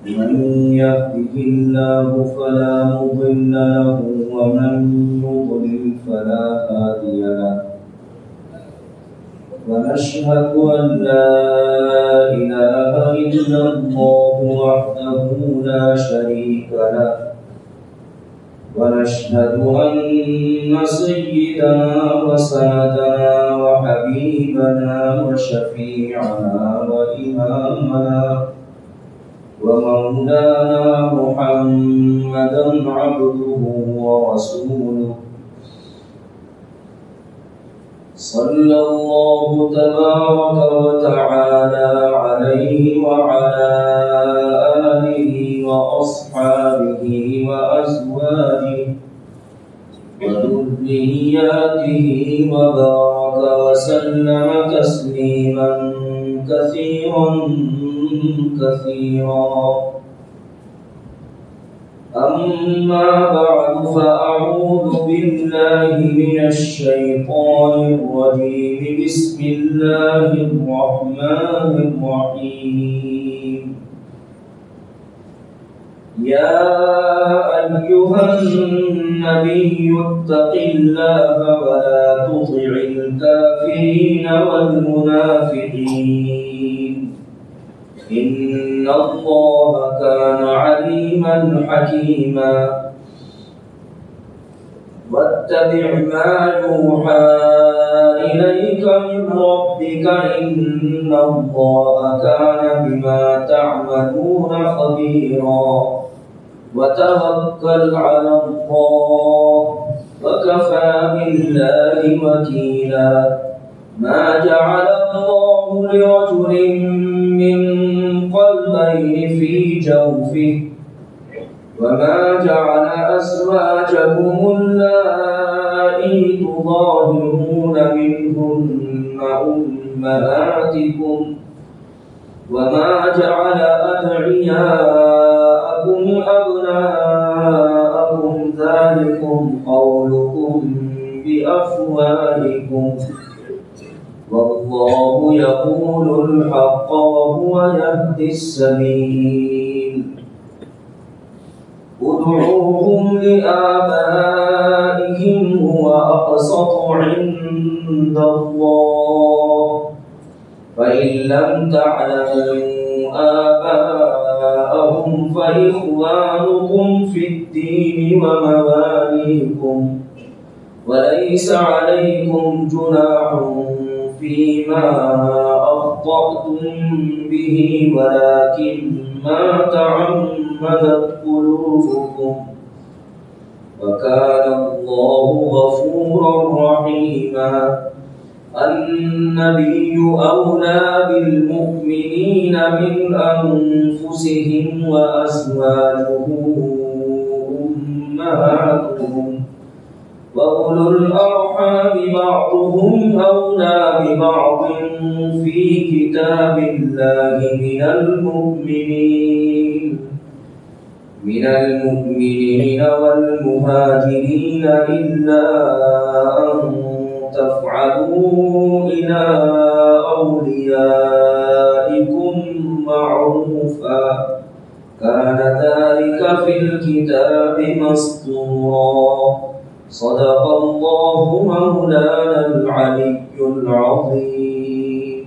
من يهده الله فلا مضل له ومن يضلل فلا هادي له ونشهد أن لا إله إلا الله وحده لا شريك له ونشهد أن سيدنا وسندنا وحبيبنا وشفيعنا وإمامنا ومولانا محمدا عبده ورسوله صلى الله تبارك وتعالى عليه وعلى آله وأصحابه وأزواجه وذرياته وبارك وسلم تسليما كثيرا أما بعد فأعوذ بالله من الشيطان الرجيم بسم الله الرحمن الرحيم يا أيها النبي اتق الله ولا تطع الكافرين والمنافقين إن الله كان عليما حكيما واتبع ما يوحى إليك من ربك إن الله كان بما تعملون خبيرا وتوكل على الله وكفى بالله وكيلا ما جعل الله لرجل من قلبين في جوفه وما جعل أزواجكم اللائي تظاهرون منهن أمهاتكم وما جعل أدعياءكم أبناءكم ذلكم قولكم بأفواهكم والله يقول الحق وهو يهدي السبيل ادعوهم لآبائهم هو أقسط عند الله فإن لم تعلموا آباءهم فإخوانكم في الدين ومواليكم وليس عليكم جناح فيما أخطأتم به ولكن ما تعمدت قلوبكم وكان الله غفورا رحيما. النبي أولى بالمؤمنين من أنفسهم وأزواجه أمهاتهم وأولو الأرحام بعضهم أولى ببعض في كتاب الله من المؤمنين والمهاجرين إلا أن تفعلوا إلى أوليائكم معروفا كان ذلك في الكتاب مسطورا. صدق الله مولانا العلي العظيم.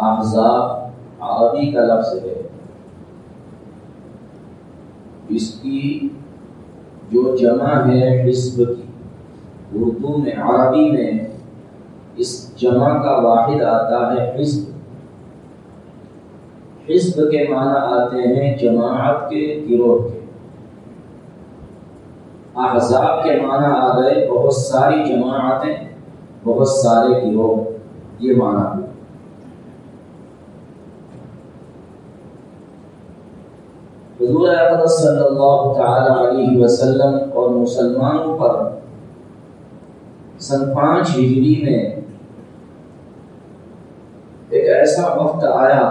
احزاب عربی کا لفظ ہے، اس کی جو جمع ہے حزب کی، اردو میں عربی میں اس جمع کا واحد آتا ہے حزب۔ حزب کے معنی آتے ہیں جماعت کے، گروہ کے۔ احزاب کے معنی آ گئے بہت ساری جماعتیں، بہت سارے گروہ، یہ معنی ہے۔ حضور اقدس صلی اللہ تعالی علیہ وسلم اور مسلمانوں پر سن 5 ہجری میں ایک ایسا وقت آیا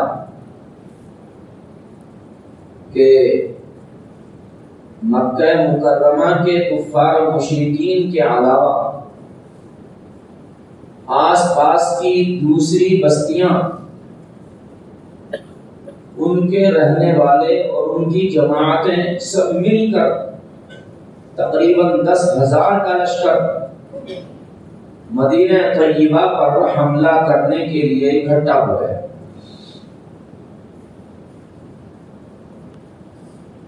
کہ مکہ مکرمہ کے کفار و مشرکین کے علاوہ آس پاس کی دوسری بستیاں، ان کے رہنے والے اور ان کی جماعتیں سب مل کر تقریباً 10,000 کا لشکر مدینہ طیبہ پر حملہ کرنے کے لیے اکٹھا ہوئے۔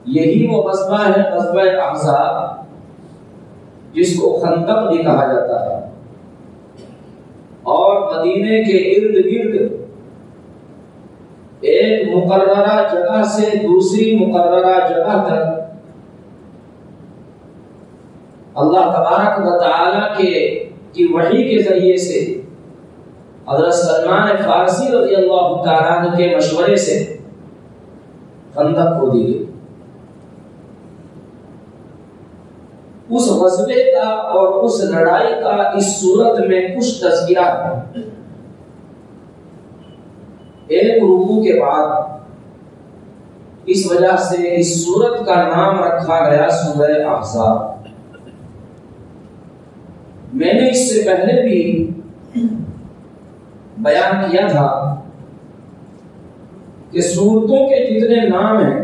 یہی وہ غزوہ ہے، غزوہ احزاب، جس کو خندق بھی کہا جاتا ہے، اور مدینے کے ارد گرد ایک مقررہ جگہ سے دوسری مقررہ جگہ تک اللہ تبارک و تعالی کی وحی کے ذریعے سے حضرت سلمان فارسی رضی اللہ تعالیٰ عنہ کے مشورے سے خندق کھودی گئی۔ اس غزوے کا اور اس لڑائی کا اس صورت میں کچھ تذکرہ ہے۔ ایک رکوع کے بعد اس وجہ سے اس سورت کا نام رکھا گیا سورہ احزاب۔ میں نے اس سے پہلے بھی بیان کیا تھا کہ سورتوں کے جتنے نام ہیں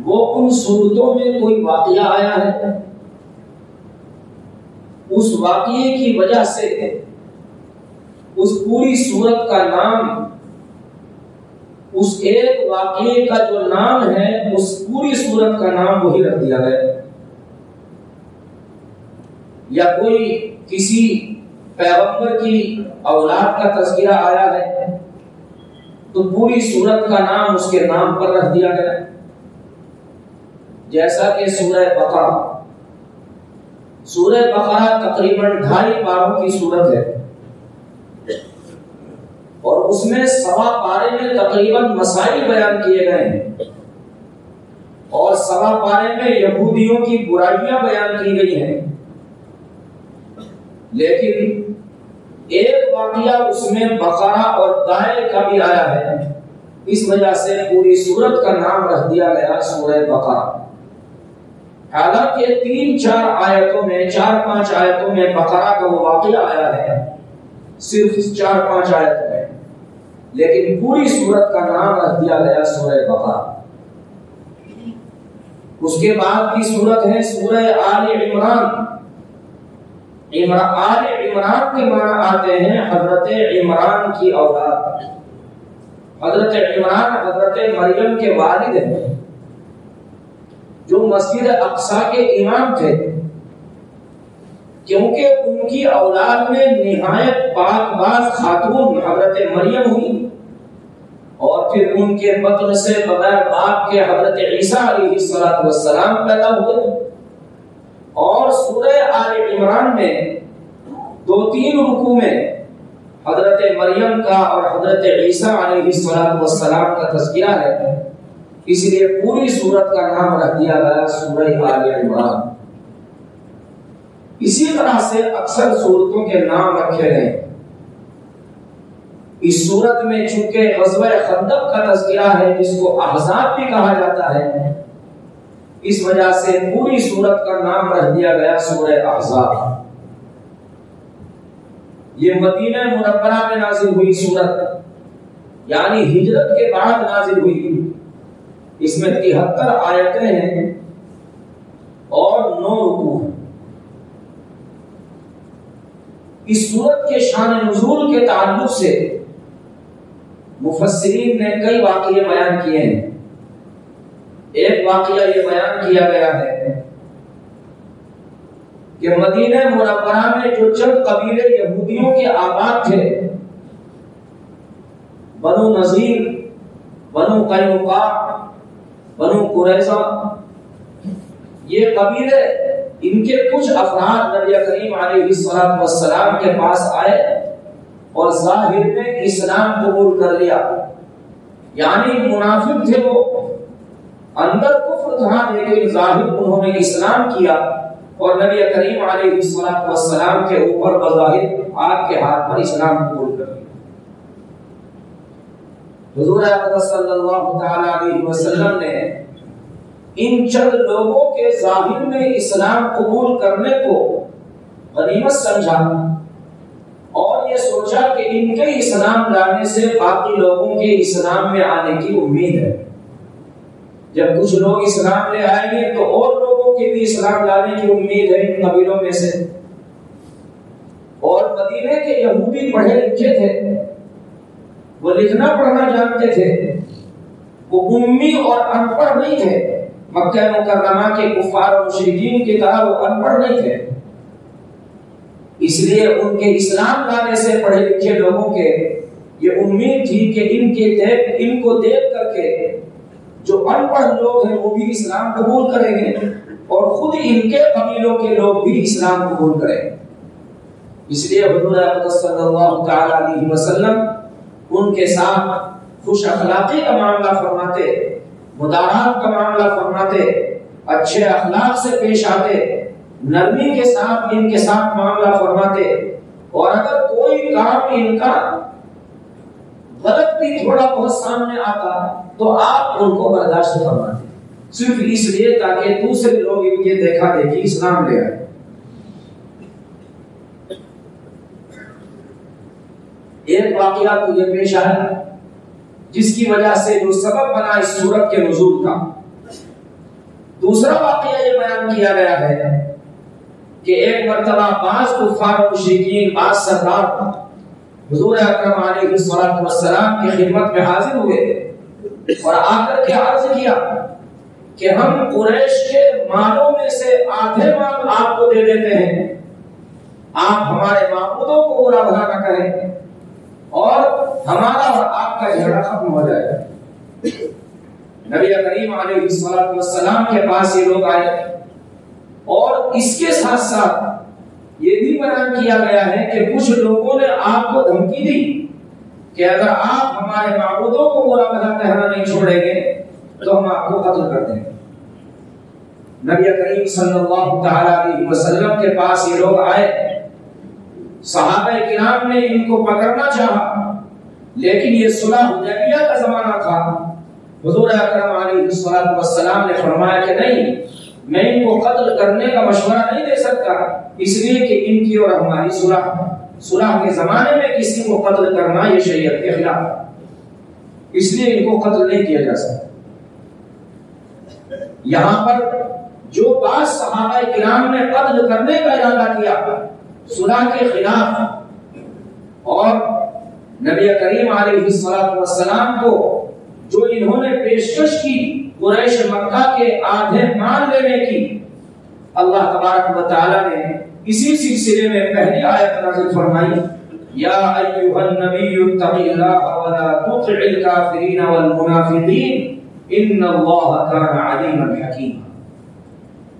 وہ ان سورتوں میں کوئی واقعہ آیا ہے، اس واقعے کی وجہ سے اس پوری سورت کا نام، اس ایک واقعے کا جو نام ہے اس پوری سورت کا نام وہی رکھ دیا گیا۔ یا کوئی کسی پیغمبر کی اولاد کا تذکرہ آیا ہے تو پوری سورت کا نام اس کے نام پر رکھ دیا گیا، جیسا کہ سورہ بقرہ۔ سورہ بقرہ تقریباً 2.5 پاروں کی سورت ہے، اور اس میں 1.25 پارے میں تقریباً مسائل بیان کیے گئے ہیں، اور 1.25 پارے میں یہودیوں کی برائیاں بیان کی گئی ہیں، لیکن ایک واقعہ اس میں بقرہ اور دائے کا بھی آیا ہے، اس وجہ سے پوری سورت کا نام رکھ دیا گیا سورہ بقرہ۔ حالانکہ 3-4 آیتوں میں، 4-5 آیتوں میں بقرہ کا وہ واقعہ آیا ہے، صرف 4-5 آیتوں میں، لیکن پوری سورت کا نام رکھ دیا گیا سورہ بقرہ۔ اس کے بعد کی سورت ہے سورہ آل عمران۔ آل عمران کے معنی آتے ہیں حضرت عمران کی اولاد۔ حضرت عمران حضرت مریم کے والد ہیں، جو مسجد اقصی کے امام تھے، کیونکہ ان کی اولاد میں نہایت پاک باز خاتون حضرت مریم ہوئی، اور پھر ان کے بطن سے بغیر باپ کے حضرت عیسیٰ علیہ السلام پیدا ہوئے۔ اور سورہ آل عمران میں 2-3 رکوع میں حضرت مریم کا اور حضرت عیسیٰ علیہ السلام کا تذکرہ ہے، اس لیے پوری سورت کا نام رکھ دیا گیا سورہ آل عمران۔ اسی طرح سے اکثر سورتوں کے نام رکھے گئے۔ اس سورت میں چونکہ غزوہ خندق کا تذکرہ ہے، جس کو احزاب بھی کہا جاتا ہے، اس وجہ سے پوری سورت کا نام رکھ دیا گیا سورہ احزاب۔ یہ مدینہ منورہ میں نازل ہوئی سورت، یعنی ہجرت کے بعد نازل ہوئی۔ اس میں 73 آیتیں ہیں اور 9 رکوع ہیں۔ اس سورت کے شان نزول کے تعلق سے مفسرین نے کئی واقعے بیان کیے ہیں. ایک واقعہ یہ بیان کیا گیا ہے کہ مدینہ منورہ میں جو چند قبیلے یہودیوں کے آباد تھے، بنو نذیر، بنو قینقاع، بنو قریظہ، یہ قبیلے، ان کے کچھ افراد نبی کریم علیہ الصلوۃ والسلام کے پاس آئے اور ظاہر میں اسلام قبول کر لیا. یعنی منافق تھے وہ، اندر کفر تھا لیکن ظاہر انہوں نے اسلام کیا اور نبی کریم علیہ الصلوۃ والسلام کے اوپر بظاہر آپ کے ہاتھ پر اسلام قبول کر لیا. حضور اکرم صلی اللہ تعالی علیہ وسلم نے ان چند لوگوں کے ظاہر میں اسلام قبول کرنے کو غنیمت سمجھا اور یہ سوچا کہ ان کے اسلام لانے سے باقی لوگوں کے اسلام میں آنے کی امید ہے. جب کچھ لوگ اسلام لے آئیں گے تو اور لوگوں کے بھی اسلام لانے کی امید ہے ان قبیلوں میں سے. اور مدینے کے یہودی پڑھے لکھے تھے، وہ لکھنا پڑھنا جانتے تھے، وہ امی اور ان پڑھ نہیں تھے. مکہ مکرمہ کے کفار و مشرکین کی طرح وہ ان پڑھ نہیں تھے. اس لیے ان کے اسلام لانے سے پڑھے لکھے لوگوں کے یہ امید تھی کہ ان کو دیکھ کر کے جو ان پڑھ لوگ ہیں وہ بھی اسلام قبول کریں گے اور خود ان کے قبیلوں کے لوگ بھی اسلام قبول کریں گے. اس لیے حضور اکرم صلی اللہ تعالی علیہ وسلم ان کے ساتھ خوش اخلاقی کا معاملہ فرماتے، مدارات کا معاملہ فرماتے، اچھے اخلاق سے پیش آتے، نرمی کے ساتھ ان کے ساتھ معاملہ فرماتے، اور اگر کوئی کام ان کا غلط بھی تھوڑا بہت سامنے آتا تو آپ ان کو برداشت فرماتے، صرف اس لیے تاکہ دوسرے لوگ ان کے دیکھا دیکھی اسلام لے آئے. ایک واقعہ تو یہ پیش آیا جس کی وجہ سے جو سبب بنا اس سورت کے نزول کا. دوسرا واقعہ یہ بیان کیا گیا ہے کہ ایک مرتبہ بعض کفار و مشرکین، بعض سردار حضور اکرم علیہ الصلوۃ والسلام کی خدمت میں حاضر ہوئے اور آ کر کے عرض کیا کہ ہم قریش کے مالوں میں سے آدھے مال آپ کو دے دیتے ہیں، آپ ہمارے معبودوں کو برا بھلا نہ کریں اور ہمارا اور آپ کا جھگڑا ختم ہو جائے گا. نبی کریم علیہ الصلوۃ والسلام کے پاس یہ لوگ آئے اور اس کے ساتھ ساتھ یہ بھی بیان کیا گیا ہے کہ کچھ لوگوں نے آپ کو دھمکی دی کہ اگر آپ ہمارے معبودوں کو برا بھلا کہنا نہیں چھوڑیں گے تو ہم آپ کو قتل کر دیں گے. نبی کریم صلی اللہ تعالی علیہ وسلم کے پاس یہ لوگ آئے، صحابہ کرام نے ان کو پکڑنا چاہا لیکن یہ صلح حدیبیہ کا زمانہ تھا. حضور اکرم علیہ الصلوۃ والسلام نے فرمایا کہ نہیں، میں ان کو قتل کرنے کا مشورہ نہیں دے سکتا، اس لیے کہ ان کی اور ہماری صلح کے زمانے میں کسی کو قتل کرنا یہ شریعت کے خلاف ہے، اس لیے ان کو قتل نہیں کیا جا سکتا. یہاں پر جو بعض صحابہ کرام نے قتل کرنے کا ارادہ کیا صلح کے خلاف اور نبی کریم علیہ الصلوۃ والسلام کو جو انہوں نے پیشکش کی قریش مکہ کے آدھے مال لینے کی، اللہ تبارک و تعالی نے اسی سلسلے میں پہلی آیت نازل فرمائی، یا ایھا النبی اتق اللہ ولا تطع الکافرین والمنافقین ان اللہ کان علیما حکیما.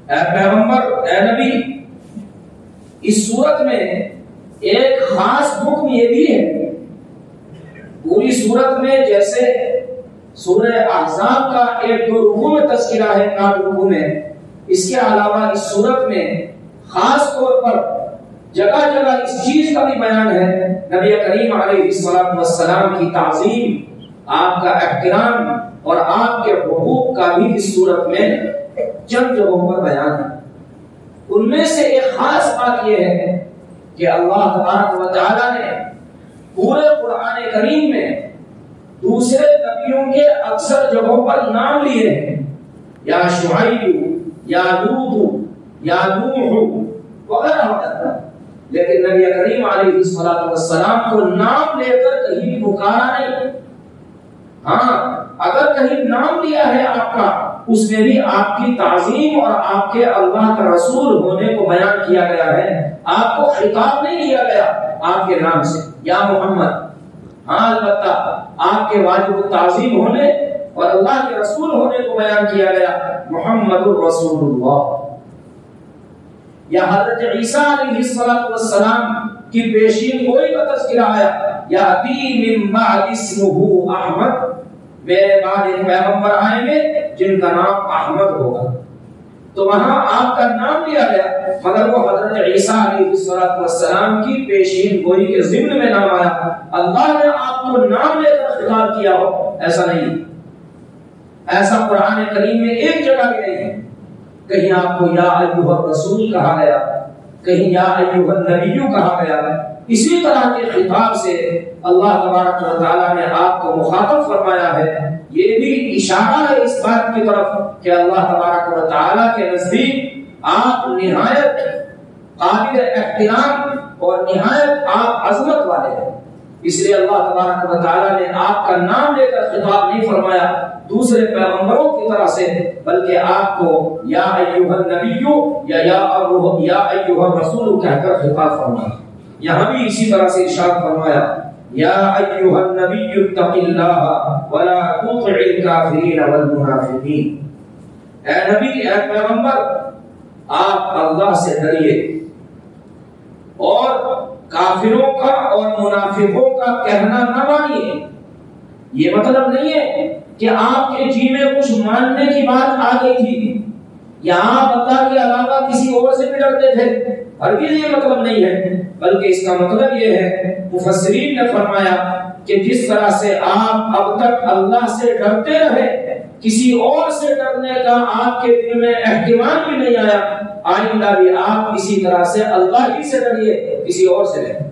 اے پیغمبر، اے نبی، اس صورت میں ایک خاص حکم یہ بھی ہے. پوری صورت میں جیسے سورہ احزاب کا ایک دو رکوع میں تذکرہ ہے، 9 رکوع میں، اس کے علاوہ اس صورت میں خاص طور پر جگہ جگہ اس چیز کا بھی بیان ہے، نبی کریم علیہ الصلوۃ والسلام کی تعظیم، آپ کا احترام اور آپ کے حقوق کا بھی اس صورت میں چند جگہوں پر بیان ہے. ان میں سے ایک خاص بات یہ ہے کہ اللہ تبارک و تعالیٰ نے پورے قرآن کریم میں دوسرے نبیوں کے اکثر جگہوں پر نام لیے ہیں، یا شعیب، یا لوط، یا نوح وغیرہ وغیرہ، لیکن نبی کریم علیہ الصلوۃ والسلام کو نام لے کر کہیں پکارا نہیں، ہاں اگر کہیں نام لیا ہے آپ کا، اس میں بھی آپ کی تعظیم اور آپ کے اللہ کا رسول ہونے کو بیان کیا گیا ہے، آپ کو خطاب نہیں کیا گیا آپ کے نام سے یا محمد۔ ہاں البتہ آپ کے واجب التعظیم ہونے اور اللہ کے رسول ہونے کو بیان کیا گیا، محمد الرسول اللہ۔ یا حضرت عیسیٰ علیہ السلام کی پیشین گوئی کا تذکرہ آیا، یاتی من بعد اسمہ احمد، میرے بعد ایک پیغمبر آئیں گے جن کا نام احمد ہوگا۔ تو وہاں آپ کا نام لیا گیا، مگر وہ حضرت عیسیٰ علیہ السلام کی پیشین گوئی کے ضمن میں نام آیا۔ اللہ نے آپ کو نام لے کر خطاب کیا ہو ایسا نہیں، ایسا قرآن کریم میں ایک جگہ بھی نہیں ہے۔ کہیں آپ کو یا ایھا الرسول کہا گیا، کہیں یا ایھا النبی کہا گیا۔ اسی طرح کے خطاب سے اللہ تبارک و تعالیٰ نے آپ کو مخاطب فرمایا ہے۔ یہ بھی اشارہ ہے اس بات کی طرف کہ اللہ تبارک و تعالیٰ کے نزدیک آپ نہایت قابل احترام اور نہایت آپ عظمت والے ہیں۔ اس لیے اللہ تبارک و تعالیٰ نے آپ کا نام لے کر خطاب نہیں فرمایا دوسرے پیغمبروں کی طرح سے، بلکہ آپ کو یا ایھا النبی یا ایھا الرسول کہہ کر خطاب فرمایا۔ یہاں بھی اسی طرح سے ارشاد فرمایا، یا ایھا النبی اتق اللہ ولا تطع الکافرین والمنافقین، اے نبی، اے پیغمبر، آپ اللہ سے ڈریے اور کافروں کا اور منافقوں کا کہنا نہ مانیے۔ یہ مطلب نہیں ہے کہ آپ کے جی میں کچھ ماننے کی بات آ گئی تھی یا آپ اللہ کے علاوہ کسی اور سے بھی ڈرتے تھے، ہرگز یہ مطلب نہیں ہے، بلکہ اس کا مطلب یہ ہے، مفسرین نے فرمایا کہ جس طرح سے آپ اب تک اللہ سے ڈرتے رہے، کسی اور سے ڈرنے کا آپ کے دل میں اہتمام بھی نہیں آیا، آئندہ بھی آپ اسی طرح سے اللہ ہی سے ڈریے، کسی اور سے نہیں۔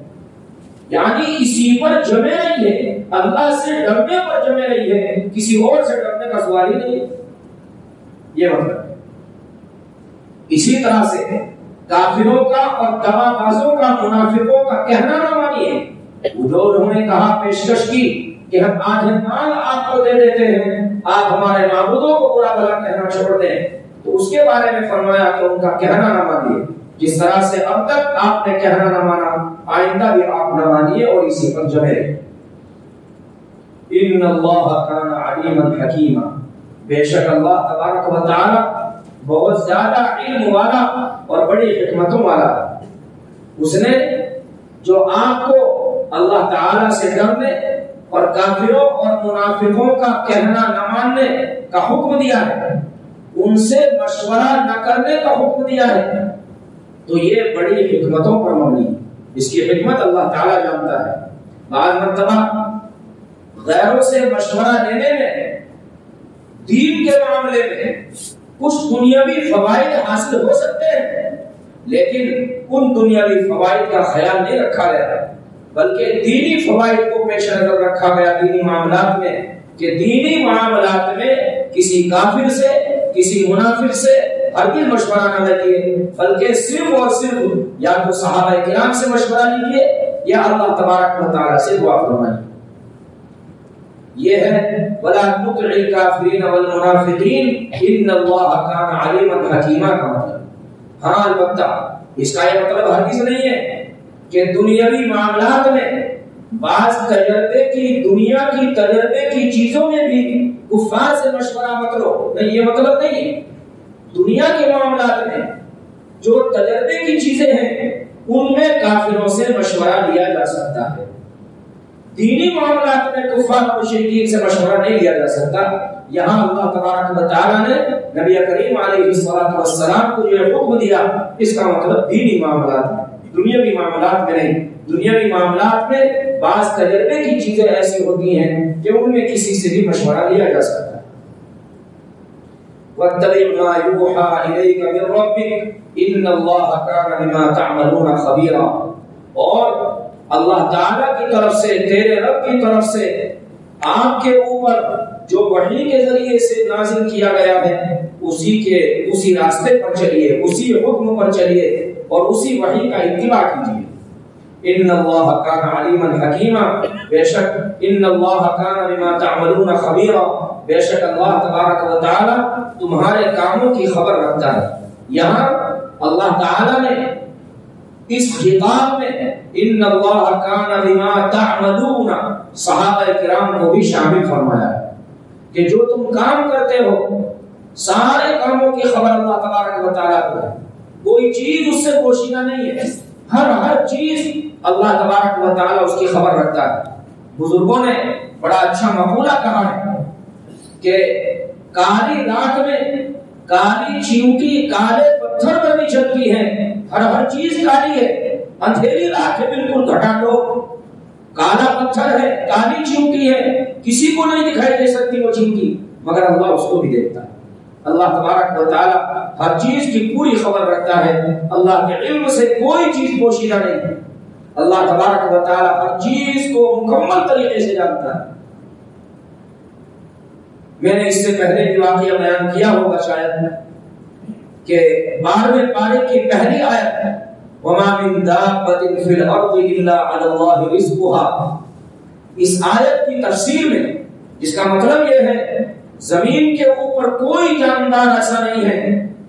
یعنی اسی پر جمے رہیے، اللہ سے ڈرنے پر جمے رہیے، کسی اور سے ڈرنے کا سوال ہی نہیں۔ یہ مطلب اسی طرح سے کافروں کا اور دغا بازوں کا، منافقوں کا کہنا نہ مانیے۔ جو انہوں نے کہا، پیشکش کی کہ ہم آدھے مال آپ کو دے دیتے ہیں، آپ ہمارے معبودوں کو برا بھلا کہنا چھوڑ دیں، تو اس کے بارے میں فرمایا کہ ان کا کہنا نہ مانیے۔ جس طرح سے اب تک آپ نے کہنا نہ مانا، آئندہ بھی آپ نہ مانیے اور اسی پر جمے رہے۔ ان اللہ کان علیما حکیما، بے شک اللہ تبارک و تعالی بہت زیادہ علم والا اور بڑی حکمتوں والا۔ اس نے جو آپ کو اللہ تعالی سے ڈرنے اور کافروں اور منافقوں کا کہنا نہ ماننے کا حکم دیا ہے، ان سے مشورہ نہ کرنے کا حکم دیا ہے، تو یہ بڑی حکمتوں پر مبنی ہے۔ اس کی حکمت اللہ تعالیٰ جانتا ہے۔ بعض مرتبہ غیروں سے مشورہ لینے میں، دین کے معاملے میں کچھ دنیاوی فوائد حاصل ہو سکتے ہیں، لیکن ان دنیاوی فوائد کا خیال نہیں رکھا گیا، بلکہ دینی فوائد کو پیش نظر رکھا گیا دینی معاملات میں، کہ دینی معاملات میں کسی کافر سے، کسی منافق سے ہرگز مشورہ نہ لیجیے، بلکہ صرف اور صرف یا تو صحابہ کرام سے مشورہ لیجیے یا اللہ تبارک و تعالیٰ سے دعا فرمائیے۔ یہ ہے وَلَا تُطِعِ الْكَافِرِينَ وَالْمُنَافِقِينَ إِنَّ اللَّهَ كَانَ عَلِيمًا حَكِيمًا کا مطلب۔ ہاں البتہ اس کا یہ مطلب ہرگز نہیں ہے کہ دنیاوی معاملات میں بعض تجربے کی، دنیا کی تجربے کی چیزوں میں بھی کفار سے مشورہ مت لو، نہیں، یہ مطلب نہیں ہے۔ دنیا کے معاملات میں جو تجربے کی چیزیں ہیں ان میں کافروں سے مشورہ لیا جا سکتا ہے، دینی معاملات میں کفار اور مشرکین سے مشورہ نہیں لیا جا سکتا۔ یہاں اللہ تبارک و تعالیٰ نے نبی کریم علیہ السلام کو جو حکم دیا، اس کا مطلب دینی معاملات میں، دنیاوی معاملات میں نہیں۔ دنیاوی معاملات میں بعض تجربے کی چیزیں ایسی ہوتی ہیں کہ ان میں کسی سے بھی مشورہ لیا جا سکتا ہے۔ وَاتَّبِعْ مَا يُوحَىٰ إِلَيْكَ مِن رَّبِّكَ إِنَّ اللَّهَ كَانَ بِمَا تَعْمَلُونَ خَبِيرًا، اور اللہ تعالیٰ کی طرف سے، تیرے رب کی طرف سے آپ کے اوپر جو وحی کے ذریعے سے نازل کیا گیا ہے، اسی راستے پر چلیے، اسی حکم پر چلیے اور اسی وحی کا اتباع کیجیے۔ ان اللہ کان علیما حکیما، بے شک ان اللہ کان بما تعملون خبیرا، بے شک اللہ تبارک و تعالی تمہارے کاموں کی خبر رکھتا ہے۔ یہاں اللہ تعالی نے اس خطاب میں ان اللہ کان بما تعملون صحابہ کرام کو بھی شامل فرمایا کہ جو تم کام کرتے ہو سارے کاموں کی خبر اللہ تبارک و تعالیٰ کو ہے، کوئی چیز اس سے پوشیدہ نہیں ہے، ہر چیز اللہ تبارک و تعالیٰ اس کی خبر رکھتا ہے۔ بزرگوں نے بڑا اچھا مقولہ کہا ہے کہ کالی رات میں کالی چیونٹی کالے پتھر پر بھی چلتی ہے، ہر چیز کالی ہے، اندھیری رات ہے بالکل گھٹاٹو، کالا پتھر ہے، کالی چیونٹی ہے، کسی کو نہیں دکھائی دے سکتی وہ چیونٹی، مگر اللہ اس کو بھی دیکھتا ہے۔ اللہ تبارک و تعالی ہر چیز کی پوری خبر رکھتا ہے، اللہ کے علم سے کوئی چیز پوشیدہ نہیں ہے، اللہ تبارک و تعالی ہر چیز کو مکمل طریقے سے جانتا ہے۔ میں نے اس سے پہلے بھی واقعہ بیان کیا ہوگا شاید کہ 12ویں پارے کی پہلی آیت وَمَا مِن دَابَّةٍ فِي الْأَرْضِ إِلَّا عَلَى اللَّهِ رِزْقُهَا، اس آیت کی تفسیر میں اس کا مطلب یہ ہے زمین کے اوپر کوئی جاندار ایسا نہیں ہے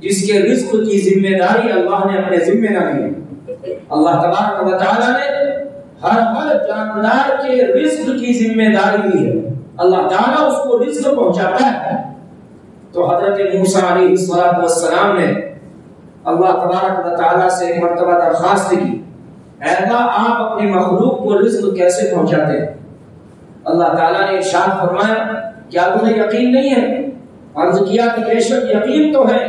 جس کے رزق کی ذمہ داری اللہ نے اپنے ذمہ نہ لی ہے۔ اللہ تبارک و تعالی نے ہر جاندار کے رزق کی ذمہ داری لی ہے، اللہ تعالیٰ اس کو رزق پہنچاتا ہے۔ تو حضرت موسیٰ علیہ السلام نے اللہ تبارک و تعالیٰ سے ایک مرتبہ درخواست کی، اے اللہ آپ اپنی مخلوق کو رزق کیسے پہنچاتے ہیں؟ اللہ تعالیٰ نے ارشاد فرمایا کیا تمہیں یقین نہیں ہے؟ عرض کیا کہ بے شک یقین تو ہے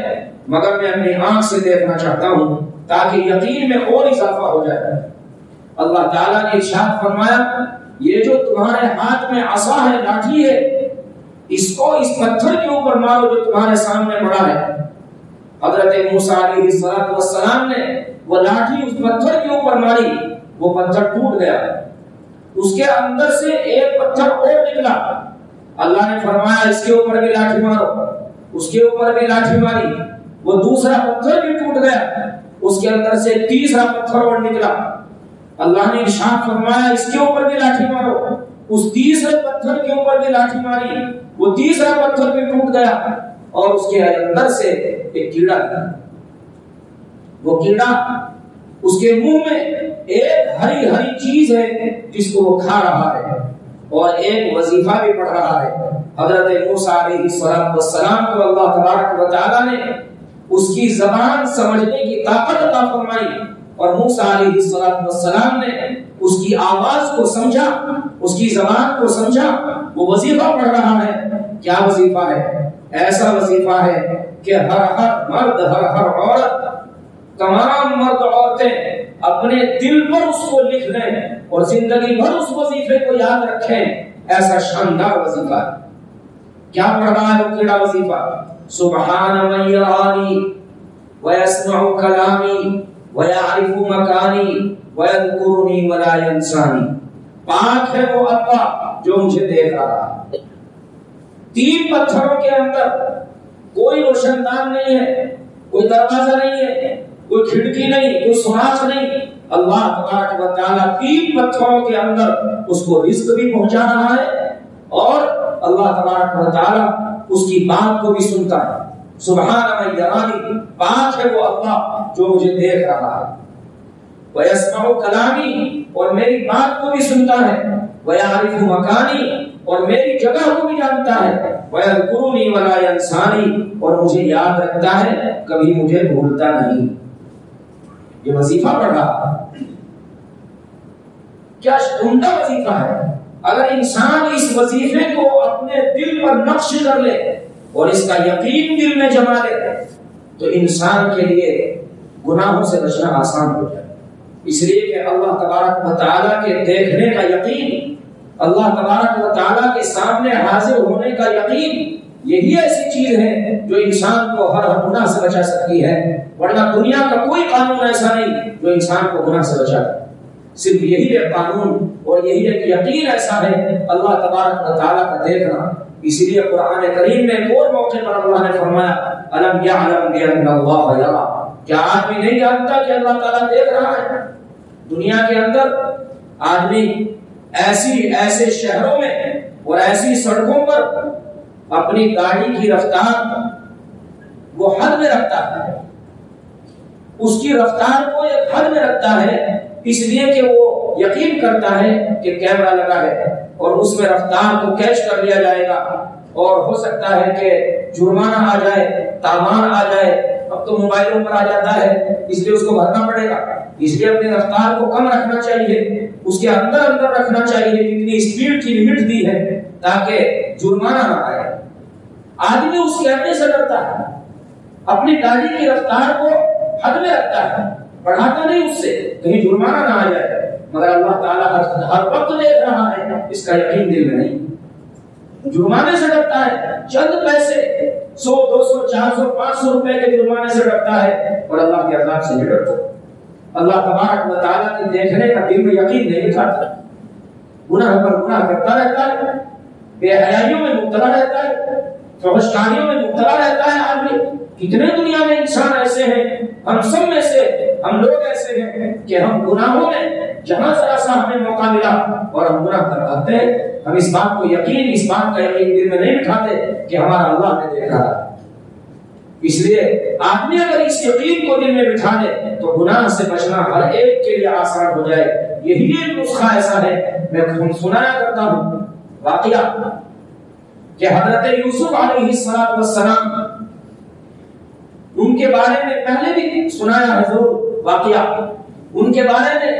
مگر میں اپنی آنکھ سے دیکھنا چاہتا ہوں تاکہ یقین میں اور اضافہ ہو جائے۔ اللہ تعالیٰ نے ارشاد فرمایا یہ جو تمہارے ہاتھ میں عصا ہے، لاٹھی ہے، اس کو اس پتھر کے اوپر مارو جو تمہارے سامنے پڑا ہے۔ حضرت موسیٰ علیہ السلام نے وہ لاٹھی اس پتھر کے اوپر ماری، وہ پتھر ٹوٹ گیا، اس کے اندر سے ایک پتھر اور نکلا۔ اللہ نے فرمایا اس کے اوپر بھی لاٹھی مارو، اس کے اوپر بھی لاٹھی ماری، وہ دوسرا پتھر بھی ٹوٹ گیا، اس کے اندر سے تیسرا پتھر اور نکلا۔ اللہ نے ارشاد فرمایا اس کے اوپر بھی لاٹھی مارو، اس تیسرے پتھر کے اوپر بھی لاٹھی ماری، وہ تیسرا پتھر بھی ٹوٹ گیا اور اس کے اندر سے ایک کیڑا نکلا۔ وہ کیڑا اس کے منہ میں ایک ہری چیز ہے جس کو وہ کھا رہا ہے اور ایک وظیفہ بھی پڑھ رہا ہے۔ حضرت موسیٰ علیہ السلام کو اللہ تبارک و تعالیٰ نے اس کی زبان سمجھنے کی طاقت عطا فرمائی اور موسیٰ علیہ السلام نے اس کی آواز کو سمجھا، اس کی زبان کو سمجھا، وہ وظیفہ پڑھ رہا ہے۔ کیا وظیفہ ہے؟ ایسا وظیفہ ہے کہ ہر مرد ہر عورت، تمام مرد عورتیں اپنے دل پر اس کو لکھ لیں اور زندگی بھر اس وظیفے کو یاد رکھیں۔ ایسا شاندار وظیفہ ہے۔ کیا پڑھ رہا ہے وہ کیڑا وظیفہ؟ سبحان من یرانی ویسمع کلامی ویعرف مکانی ویذکرنی ولا ینسانی، پاک ہے وہ اللہ جو مجھے دیکھ رہا ہے۔ 3 پتھروں کے اندر کوئی روشن دان نہیں ہے، کوئی دروازہ نہیں ہے، کوئی کھڑکی نہیں، کوئی سوراخ نہیں، اللہ تبارک و تعالیٰ 3 پتھروں کے اندر اس کو رزق بھی پہنچا رہا ہے اور اللہ تبارک و تعالیٰ اس کی بات کو بھی سنتا ہے۔ سبحان من یرانی، پاک ہے وہ اللہ جو مجھے دیکھ رہا ہے۔ ویسمع کلامی، اور میری بات کو بھی سنتا ہے۔ ویعرف مکانی، اور میری جگہ کو بھی جانتا ہے۔ ویذکرنی ولا ینسانی، اور مجھے یاد رکھتا ہے، کبھی مجھے بھولتا نہیں۔ یہ وظیفہ پڑھ رہا ہے، کیا عمدہ وظیفہ ہے۔ اگر انسان اس وظیفے کو اپنے دل پر نقش کر لے اور اس کا یقین دل میں جما لے تو انسان کے لیے گناہوں سے بچنا آسان ہو جائے۔ اس لیے کہ اللہ تبارک و تعالیٰ کے دیکھنے کا یقین، اللہ تبارک و تعالیٰ کے سامنے حاضر ہونے کا یقین، یہی ایسی چیز ہے جو انسان کو ہر گناہ سے بچا سکتی ہے، ورنہ دنیا کا کوئی قانون ایسا نہیں جو انسان کو گناہ سے بچا۔ صرف یہی ایک قانون اور یہی ایک یقین ایسا ہے، اللہ تبارک و تعالیٰ کا دیکھنا۔ اسی لیے قرآن کریم میں ایک اور موقع پر اللہ نے فرمایا الم یعلم بان اللہ یری، کیا آدمی نہیں جانتا کہ اللہ تعالیٰ دیکھ رہا ہے؟ دنیا کے اندر آدمی ایسے شہروں میں اور ایسی سڑکوں پر اپنی گاڑی کی رفتار وہ حد میں رکھتا ہے، اس کی رفتار کو ایک حد میں رکھتا ہے، اس لیے کہ وہ یقین کرتا ہے کہ کیمرہ لگا ہے اور اس میں رفتار کو کیچ کر لیا جائے گا اور ہو سکتا ہے کہ جرمانہ آ جائے، تاوان آ جائے۔ اب تو موبائلوں پر آ جاتا ہے، اس لیے اس کو بھرنا پڑے گا، اس لیے اپنی رفتار کو کم رکھنا چاہیے، اس کے اندر رکھنا چاہیے جتنی اسپیڈ کی لمٹ دی ہے تاکہ جرمانہ نہ آئے۔ آدمی اس کیمرے سے ڈرتا ہے، اپنی گاڑی کی رفتار کو حد میں رکھتا ہے، بڑھاتا نہیں اس سے کہیں جرمانہ نہ آ جائے، مگر اللہ تعالیٰ ہر وقت دیکھ رہا ہے، اس کا یقین دل میں نہیں۔ جرمانے سے ڈرتا ہے، چند پیسے 100 200 400 500 روپے کے جرمانے سے ڈرتا ہے، اور اللہ کے عذاب سے نہیں ڈرتا۔ اللہ تبارک و تعالیٰ کے دیکھنے کا دل میں یقین نہیں اٹھاتا، گناہ پر گناہ کرتا رہتا ہے، بے حیائیوں میں مبتلا رہتا ہے، فحش کاریوں میں مبتلا رہتا ہے آدمی۔ کتنے دنیا میں انسان ایسے ہیں، ہم سب میں سے ہم لوگ ایسے ہیں کہ ہم گناہوں میں جہاں ذرا سا ہمیں موقع ملا اور ہم گناہ کر رہتے ہیں، ہم اس بات کا یقین دل میں نہیں بٹھاتے کہ ہمارا اللہ نے دیکھ رہا ہے۔ اس لیے آدمی اگر اس یقین کو دل میں بٹھا لے تو گناہ سے بچنا ہر ایک کے لیے آسان ہو جائے۔ یہی ایک نسخہ ایسا ہے، میں سنایا کرتا ہوں واقعہ کہ حضرت یوسف علیہ السلام، ان کے بارے میں پہلے بھی سنایا حضور واقعہ، ان کے بارے میں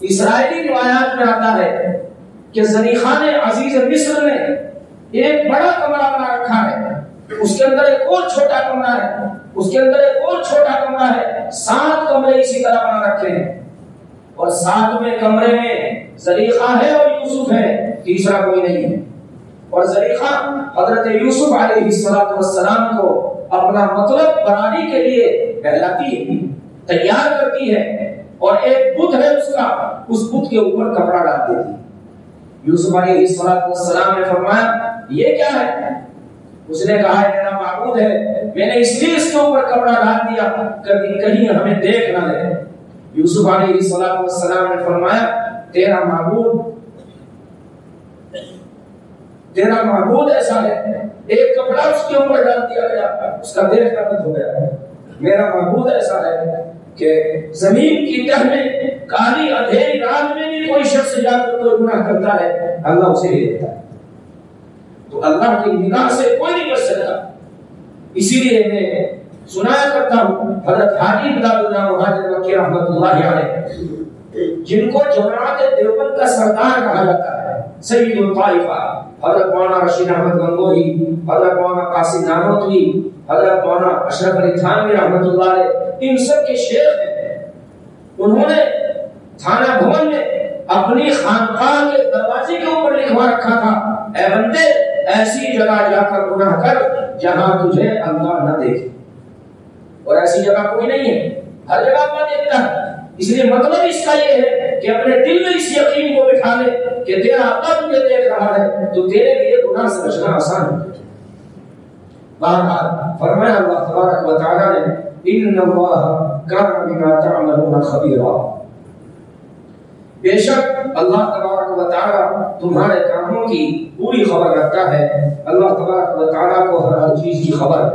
اسرائیلی روایات میں آتا ہے کہ زلیخا نے عزیز مصر نے ایک بڑا کمرہ بنا رکھا ہے، اس کے اندر ایک اور چھوٹا کمرہ ہے، اس کے اندر ایک اور چھوٹا کمرہ ہے، 7 کمرے اسی طرح بنا رکھے ہیں، اور 7ویں کمرے میں زلیخا ہے اور یوسف ہے، تیسرا کوئی نہیں ہے۔ اور زلیخا حضرت یوسف علیہ السلام کو اپنا مطلب بنانے کے لیے بہلاتی ہے، تیار کرتی ہے، اور ایک بت ہے اس کا، اس بت کے اوپر کپڑا ڈال دیتی ہے۔ یوسف علیہ السلام نے فرمایا یہ کیا ہے؟ اس نے کہا میرا معبود ہے، میں نے اس لیے اس کے اوپر کپڑا ڈال دیا کہیں ہمیں دیکھ نہ لے۔ یوسف علیہ السلام نے فرمایا تیرا معبود ایسا ہے، ایک کپڑا اس کے اوپر ڈال دیا گیا، اس کا دیکھنا بند ہو گیا۔ میرا معبود ایسا ہے کہ زمین کی تہ میں کالی اندھیری رات میں بھی کوئی شخص جا کر کوئی گناہ کرتا ہے، اللہ اسے ہی دیکھتا ہے۔ تو اللہ کی نگاہ سے کوئی نہیں بچ سکتا۔ اسی لیے میں سنایا کرتا ہوں حضرت حاجی بلال اللہ مہاجر مکی رحمۃ اللہ علیہ، جن کو جماعت دیوبند کا سردار کہا جاتا ہے، سید الطائفہ، حضرت مولانا رشید احمد گنگوہی، حضرت مولانا قاسم نانوتوی، حضرت مولانا اشرف علی تھانوی رحمۃ اللہ علیہ، ان سب کے شیخ ہیں۔ انہوں نے تھانہ بھون میں اپنی خانقاہ کے دروازے کے اوپر لکھوا رکھا تھا، اے بندے ایسی جگہ جا کر گناہ کر جہاں تجھے اللہ نہ دیکھے، اور ایسی جگہ کوئی نہیں ہے، ہر جگہ اللہ دیکھتا ہے۔ اس لیے مطلب اس کا یہ ہے کہ اپنے دل میں اس یقین کو بٹھا لے کہ تیرا اللہ تجھے دیکھ رہا ہے تو تیرے لیے گناہ سے بچنا آسان ہے۔ بہرحال فرمایا اللہ تبارک و تعالیٰ نے ان اللہ کان بما تعملون خبیرا، بے شک اللہ تبارک و تعالیٰ تمہارے کاموں کی پوری خبر رکھتا ہے۔ اللہ تبارک و تعالیٰ کو ہر چیز کی خبر ہے۔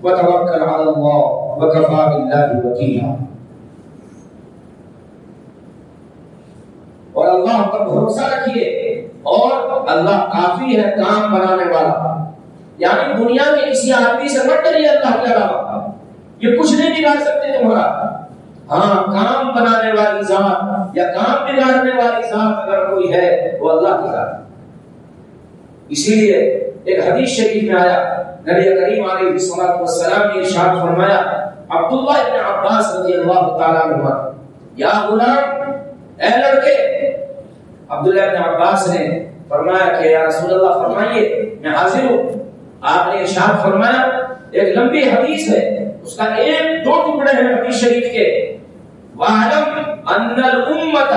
وتوکل علی اللہ وکفی باللہ وکیلا، اور اللہ پر بھروسہ رکھیے اور اللہ کافی ہے کام بنانے والا۔ یعنی دنیا کے کسی آدمی سے مت ڈریے اللہ کے علاوہ، یہ کچھ نہیں بگاڑ سکتے تمہارا۔ ہاں کام بنانے والی ذات یا کام بگاڑنے والی ذات اگر کوئی ہے وہ اللہ کی ذات۔ اسی لیے ایک حدیث شریف میں آیا، نبی کریم علیہ السلام نے ارشاد فرمایا، عبداللہ ابن عباس رضی اللہ تعالیٰ عنہ، یا غلام، اے لڑکے۔ عبداللہ ابن عباس نے فرمایا کہ یا رسول اللہ فرمائیے، میں حاضر ہوں۔ آپ نے ارشاد فرمایا، ایک لمبی حدیث ہے، اس کا 1-2 ٹکڑے ہیں حدیث شریف کے، وَاعْلَمْ أَنَّ الْأُمَّةَ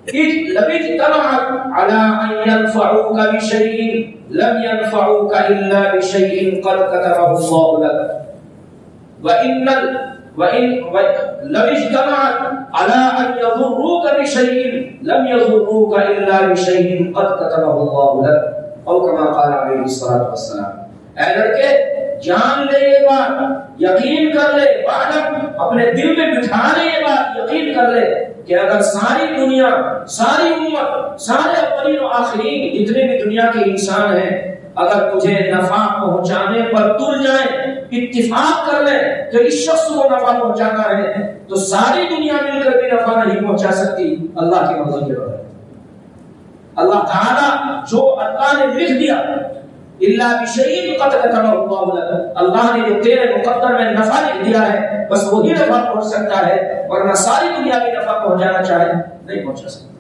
لَمْ اجْتَمَعَتْ عَلَىٰ أَن يَنفَعُوكَ بِشَيْءٍ لَمْ يَنفَعُوكَ إِلَّا بِشَيْءٍ قَدْ كَتَبَهُ اللَّهُ لَكَ، وَإِنَّ لو اجتمعت على ان يضروك بشيء لم يضروك الا بشيء قد كتبه الله لك او كما قال عليه الصلاه والسلام. اے لڑکے جان لے یہ بات، یقین کر لے، اپنے دل میں بٹھا لے یہ بات، یقین کر لے کہ اگر ساری دنیا، ساری امت، سارے اولین و آخرین جتنے بھی دنیا کے انسان ہیں، اگر تجھے نفع پہنچانے پر تل جائیں، اتفاق کر لیں کہ اس شخص کو نفع پہنچانا ہے، تو ساری دنیا مل کر بھی نفع نہیں پہنچا سکتی اللہ کی مرضی کے بغیر. اللہ تعالیٰ جو اللہ نے لکھ دیا الا بشیء قد کتبہ اللہ لک، اللہ نے جو تیرے مقدر میں نفع لکھ دیا ہے بس وہی نفع پہنچ سکتا ہے، ورنہ ساری دنیا بھی نفع پہنچانا چاہے نہیں پہنچا سکتا.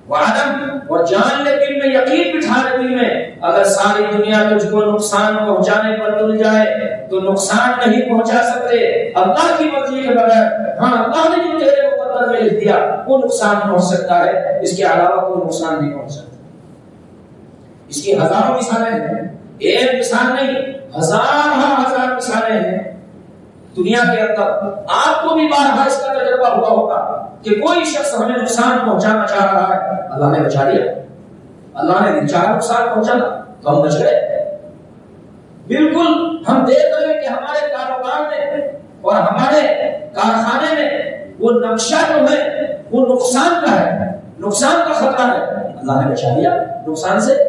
وعدم، اور جان لے دل میں، یقین بٹھا لے دل میں، اگر ساری دنیا تجھ کو نقصان پہنچانے پر تل جائے تو نقصان نہیں پہنچا سکتے اللہ کی مرضی کے بغیر. ہاں اللہ نے جو تیرے مقدر میں لکھ دیا وہ نقصان پہنچ سکتا ہے، اس کے علاوہ کوئی نقصان نہیں پہنچ سکتا. اس کی ہزاروں مثالیں ہیں، ایک مثال نہیں، ہزار مثالیں ہیں دنیا کے اندر. آپ کو بھی بارہا اس کا تجربہ ہوا ہوگا کہ کوئی شخص ہمیں نقصان پہنچانا چاہ رہا ہے، اللہ نے بچا لیا، اللہ نے نہیں چاہا نقصان پہنچانا تو ہم بچ گئے. بالکل ہم دیکھ رہے ہیں کہ ہمارے کاروبار میں اور ہمارے کارخانے میں وہ نقشہ جو ہے وہ نقصان کا ہے، نقصان کا خطرہ ہے، اللہ نے بچا لیا نقصان سے.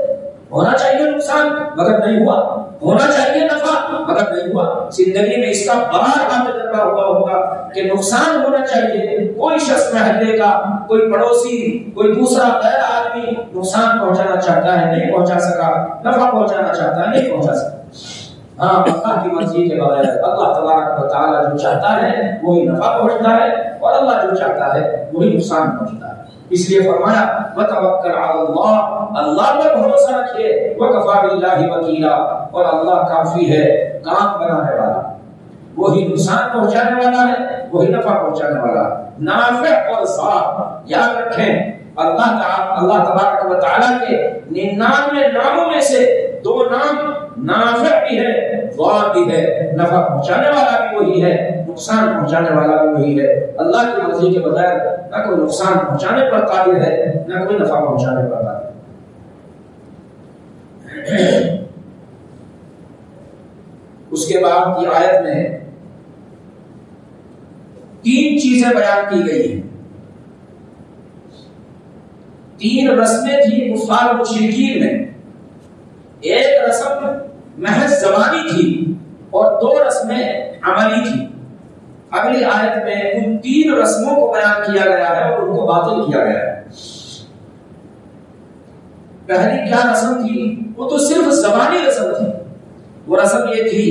ہونا چاہیے نقصان مگر نہیں ہوا، ہونا چاہیے نفع مگر نہیں ہوا. زندگی میں اس کا بارہا تجربہ ہوا ہوگا کہ نقصان ہونا چاہیے، کوئی شخص محلے کا، کوئی پڑوسی، کوئی دوسرا غیر آدمی نقصان پہنچانا چاہتا ہے نہیں پہنچا سکا، نفع پہنچانا چاہتا ہے نہیں پہنچا سکا. ہاں اللہ کی مرضی کے بغیر اللہ تبارک و تعالیٰ جو چاہتا ہے وہی نفع پہنچتا ہے اور اللہ جو چاہتا ہے وہی نقصان پہنچتا ہے. اس لیے فرمایا وتوکل علی اللہ، اللہ پر بھروسہ رکھیے، وکفی باللہ وکیلا، اور اللہ کافی ہے کام بنانے والا، وہی نقصان پہنچانے والا ہے وہی نفع پہنچانے والا. نافع اور ضار یاد رکھیں، اللہ تبارک و تعالیٰ کے 99 ناموں میں سے 2 نام نافع بھی ہے ضار بھی ہے. نفع پہنچانے والا بھی وہی ہے، نقصان پہنچانے والا بھی وہی ہے. اللہ کی مرضی کے بغیر نہ کوئی نقصان پہنچانے پر قادر ہے نہ کوئی نفع پہنچانے پر قادر ہے. اس کے بعد کی آیت میں 3 چیزیں بیان کی گئی ہیں. 3 رسمیں تھی کفار مشرکین میں. ایک رسم محض زبانی تھی اور 2 رسمیں عملی تھی. اگلی آیت میں ان 3 رسموں کو بیان کیا گیا ہے اور ان کو باطل کیا گیا ہے. پہلی کیا رسم تھی؟ وہ تو صرف زبانی رسم تھی. وہ رسم یہ تھی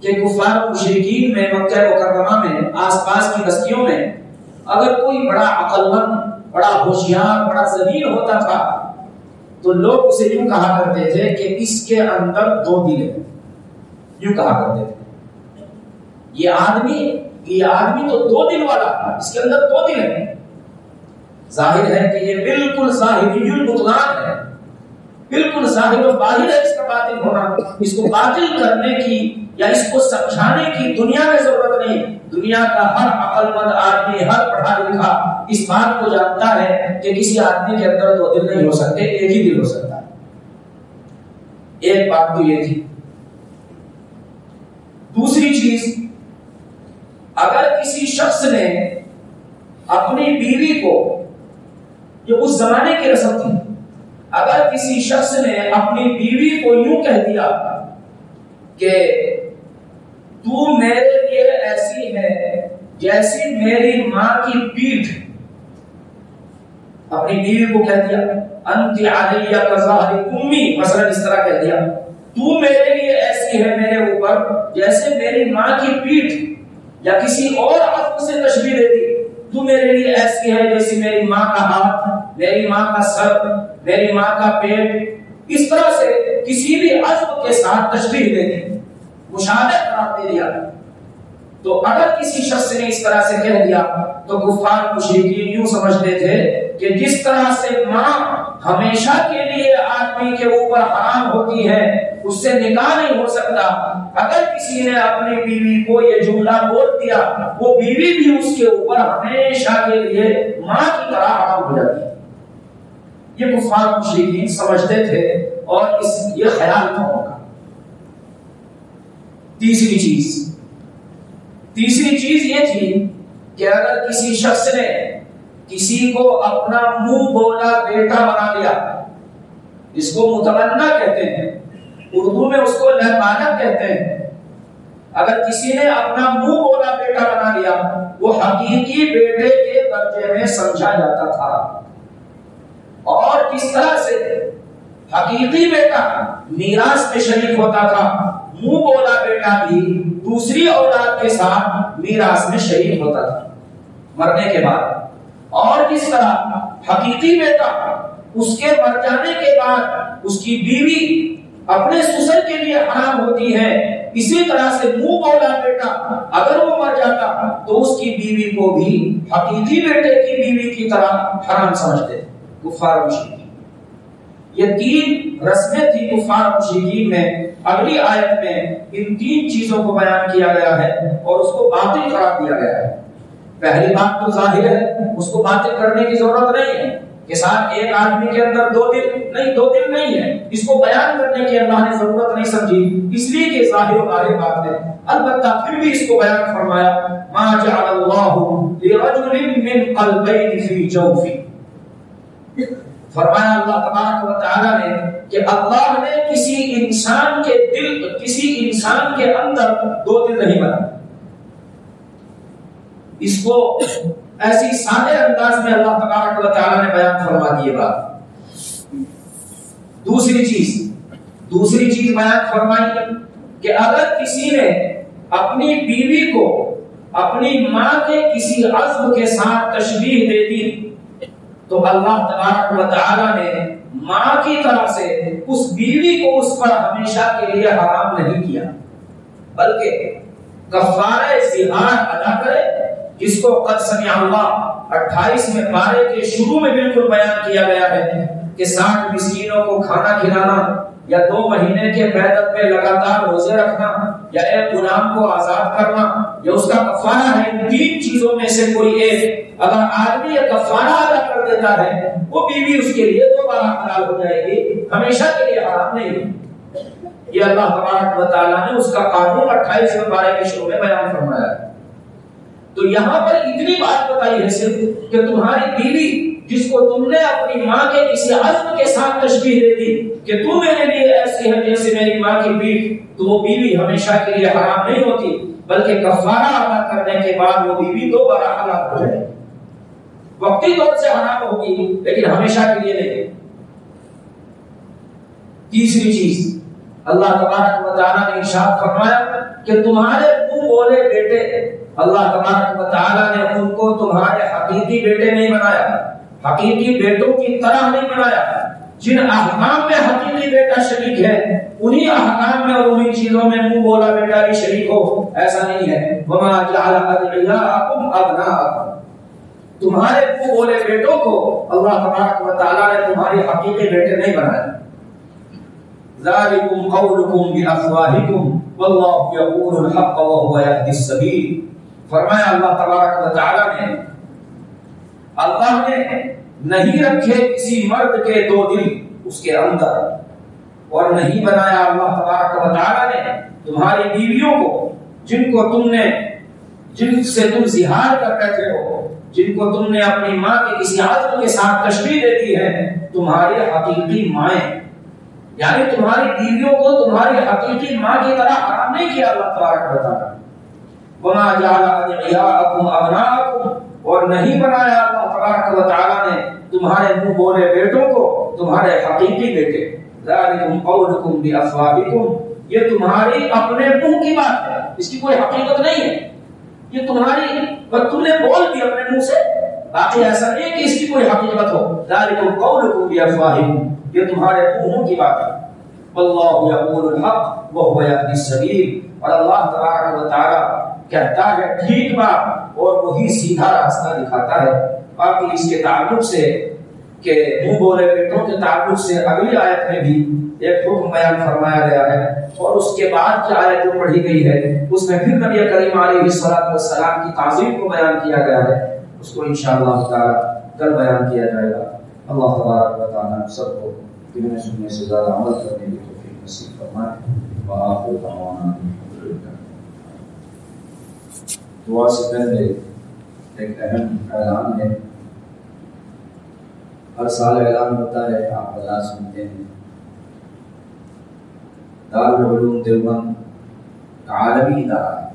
کہ کفار مشرکین میں مکہ مکرمہ میں آس پاس کی بستیوں میں اگر کوئی بڑا عقل مند، بڑا ہوشیار، بڑا ذہین ہوتا تھا تو لوگ اسے یوں کہا کرتے تھے کہ اس کے اندر 2 دل ہیں. یوں کہا کرتے تھے یہ آدمی تو 2 دل والا ہے، اس کے اندر 2 دل ہیں. ظاہر ہے کہ یہ بالکل ظاہری البطلان ہے، بالکل ظاہر و باہر ہے اس کا باطل ہونا. اس کو باطل کرنے کی یا اس کو سمجھانے کی دنیا میں ضرورت نہیں. دنیا کا ہر عقل مند آدمی، ہر پڑھا لکھا اس بات کو جانتا ہے کہ کسی آدمی کے اندر 2 دل نہیں ہو سکتے، ایک ہی دل ہو سکتا ہے. ایک بات تو یہ تھی. دوسری چیز، اگر کسی شخص نے اپنی بیوی کو، جو اس زمانے کی رسم تھی، اگر کسی شخص نے اپنی بیوی کو یوں کہہ دیا کہ تو میرے لیے ایسی ہے جیسی میری ماں کی پیٹھ، اپنی بیوی کو کہہ دیا انت علیہ کظہر امی، مثلا اس طرح کہہ دیا تو میرے لیے ایسی ہے میرے اوپر جیسے میری ماں کی پیٹھ، یا کسی اور عطف سے تشبیہ دے دی تو میرے لیے ایسی ہے جیسی میری ماں کا ہاتھ، میری ماں کا سر، میری ماں کا پیٹ. اس طرح سے کسی بھی عطف کے ساتھ تشبیہ دے دی، مشابہ قرار دے دیا. تو اگر کسی شخص نے اس طرح سے کہہ دیا تو کفار مشرکین یوں سمجھتے تھے کہ جس طرح سے ماں ہمیشہ کے لیے آدمی کے اوپر حرام ہوتی ہے، اس سے نکاح نہیں ہو سکتا، اگر کسی نے اپنی بیوی کو یہ جملہ بول دیا وہ بیوی بھی اس کے اوپر ہمیشہ کے لیے ماں کی طرح حرام ہو جاتی ہے۔ یہ کفار مشرکین سمجھتے تھے اور یہ خیال تھا ان کا۔ تیسری چیز یہ تھی کہ اگر کسی شخص نے کسی کو اپنا منہ بولا بیٹا بنا لیا، جس کو متمنا کہتے ہیں، اردو میں اس کو لہبانت کہتے ہیں، اگر کسی نے اپنا منہ بولا بیٹا بنا لیا وہ حقیقی بیٹے کے درجے میں سمجھا جاتا تھا۔ اور کس طرح سے حقیقی بیٹا میراث میں شریک ہوتا تھا، منہ بولا بیٹا بھی دوسری اولاد کے ساتھ میراث میں شریک ہوتا تھا مرنے کے بعد۔ اور کس طرح حقیقی بیٹا اس کے مر جانے کے بعد اس کی بیوی اپنے سسر کے لیے حرام ہوتی ہے، اسی طرح سے منہ بولا بیٹا اگر وہ مر جاتا تو اس کی بیوی کو بھی حقیقی بیٹے کی بیوی کی طرح حرام سمجھتے تھے کفار مشرکین۔ یہ 3 رسمیں تھی کفار مشرکین میں۔ اگلی آیت میں ان 3 چیزوں کو بیان کیا گیا ہے اور اس کو باطل قرار دیا گیا ہے۔ پہلی بات تو ظاہر ہے، اس کو باطل کرنے کی ضرورت نہیں ہے کہ صاحب ایک آدمی کے اندر 2 دل نہیں ہے، اس کو بیان کرنے کی اللہ نے ضرورت نہیں سمجھی، اس لیے کہ ظاہر و ظاہر بات ہے۔ البتہ پھر بھی اس کو بیان فرمایا، ما جعل اللہ لرجل من قلبین فی جوفہ، فرمایا اللہ تبارک و تعالی نے کہ اللہ نے کسی انسان کے اندر 2 دل نہیں بنائے۔ اس کو ایسی سادے انداز میں اللہ تبارک و تعالی نے بیان فرما دی بات۔ دوسری چیز بیان فرمائی کہ اگر کسی نے اپنی بیوی کو اپنی ماں کے کسی عضو کے ساتھ تشبیہ دے دی تو اللہ تبارک و تعالی نے ماں کی طرف سے اس بیوی کو اس پر ہمیشہ کے لیے حرام نہیں کیا، بلکہ کفارہ زہار ادا کرے، جس کو قد سمع اللہ 28ویں پارے کے شروع میں بالکل بیان کیا گیا ہے کہ 60 مسکینوں کو کھانا کھلانا یا 2 مہینے کے پیدل پہ لگاتار روزے رکھنا یا ایک غلام کو آزاد کرنا، یہ اس کا کفارہ ہے۔ ان 3 چیزوں میں سے کوئی ایک اگر آدمی یہ کفارہ ادا کر دیتا ہے وہ بیوی اس کے لیے دوبارہ حلال ہو جائے گی، ہمیشہ کے لیے حرام نہیں ہوگی۔ یہ اللہ تبارک و تعالیٰ نے اس کا قانون 28ویں پارے کے شروع میں بیان فرمایا ہے۔ تو یہاں پر اتنی بات بتائی ہے صرف کہ تمہاری بیوی جس کو تم نے اپنی ماں کے کسی عضو کے ساتھ تشبیہ دے دی کہ تم میرے لیے ایسی ہے جیسے میری ماں کی بیوی، تو وہ بیوی ہمیشہ کے لیے حرام نہیں ہوتی، بلکہ کفارہ ادا کرنے کے بعد وہ بیوی دوبارہ حلال ہو جائے، وقتی طور سے حرام ہوگی لیکن ہمیشہ کے لیے نہیں۔ تیسری چیز اللہ تبارک و تعالیٰ نے ارشاد فرمایا کہ تمہارے منہ بولے بیٹے، اللہ تبارک و تعالیٰ نے ان کو تمہارے حقیقی بیٹے نہیں بنایا، حقیقی بیٹوں کی طرح نہیں بنایا۔ جن احکام میں حقیقی بیٹا شریک ہے انہی احکام میں اور انہی چیزوں میں منہ بولا بیٹا بھی شریک ہو، ایسا نہیں ہے۔ وما جعل ادعیاءکم ابناءکم، تمہارے منہ بولے بیٹوں کو اللہ تبارک و تعالیٰ نے تمہارے حقیقی بیٹے نہیں بنایا۔ ذالکم قولکم بافواہکم واللہ یقول الحق وهو یهدی السبیل، فرمایا اللہ تبارک و تعالیٰ نے اللہ نے نہیں رکھے کسی مرد کے 2 دل اس کے اندر، اور نہیں بنایا اللہ تبارک و تعالیٰ نے تمہاری بیویوں کو جن سے تم زہار کر بیٹھے ہو، جن کو تم نے اپنی ماں کے کسی عضو کے ساتھ تشبیہ دے دی ہے، تمہاری حقیقی مائیں، یعنی تمہاری بیویوں کو تمہاری حقیقی ماں کی طرح حرام نہیں کیا اللہ تبارک و تعالیٰ۔ وما جعل ادعیاءکم ابناءکم، اور نہیں بنایا اللہ تبارک و تعالیٰ نے تمہارے منہ بولے بیٹوں کو تمہارے حقیقی بیٹے۔ ذالکم قولکم بافواہکم، یہ تمہاری اپنے منہ کی بات ہے، اس کی کوئی حقیقت نہیں ہے، یہ تمہاری بس تم نے بول دی اپنے منہ سے، باقی ایسا نہیں ہے کہ اس کی کوئی حقیقت ہو۔ ذالکم قولکم بافواہکم، یہ تمہارے منہوں کی بات ہے۔ واللہ یقول الحق وهو یهدی السبیل، اور اللہ تبارک و تعالی کہتا ہے ٹھیک بات اور وہی سیدھا راستہ دکھاتا ہے۔ باقی اس کے تعلق سے کہ منہ بولے بیٹوں کے تعلق سے اگلی آیت میں بھی ایک حکم بیان فرمایا گیا ہے، اور اس کے بعد کی آیت جو پڑھی گئی ہے اس میں پھر نبی کریم علیہ السلام کی تعظیم کو بیان کیا گیا ہے، اس کو انشاءاللہ تعالی کل بیان کیا جائے گا۔ اللہ تبارک و تعالی سب کو علم سننے سے زیادہ عمل کرنے کی توفیق نصیب فرمائے۔ وآخر دعوانا دعا سے پہلے ایک اہم اعلان ہے، ہر سال اعلان ہوتا ہے، آپ حضرات سنتے ہیں، دارالعلوم دیوبند عالمی ادارہ ہے۔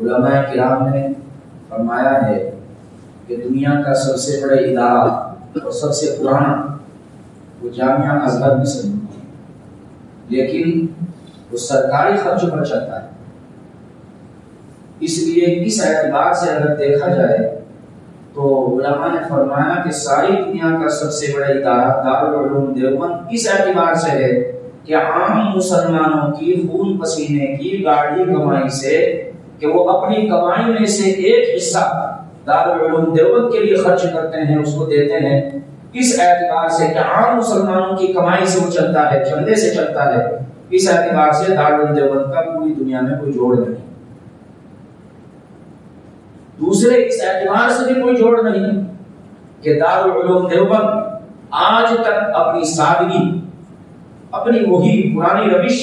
علماء کرام نے فرمایا ہے کہ دنیا کا سب سے بڑا ادارہ اور سب سے پرانا وہ جامعہ ازہر مصر ہے، لیکن وہ سرکاری خرچوں پر چلتا ہے۔ اس لیے اس اعتبار سے اگر دیکھا جائے تو علماء نے فرمایا کہ ساری دنیا کا سب سے بڑا ادارہ دارالعلوم دیوبند اس اعتبار سے ہے کہ عام مسلمانوں کی خون پسینے کی گاڑی کمائی سے کہ وہ اپنی کمائی میں سے ایک حصہ دارالعلوم دیوبند کے لیے خرچ کرتے ہیں، اس کو دیتے ہیں، اس اعتبار سے کہ عام مسلمانوں کی کمائی سے وہ چلتا ہے، چندے سے چلتا ہے، اس اعتبار سے دارالعلوم دیوبند کا پوری دنیا میں کوئی جوڑ نہیں۔ دوسرے اس اعتبار سے بھی کوئی جوڑ نہیں کہ دارالعلوم دیوبند آج تک اپنی سادگی، اپنی وہی پرانی روش،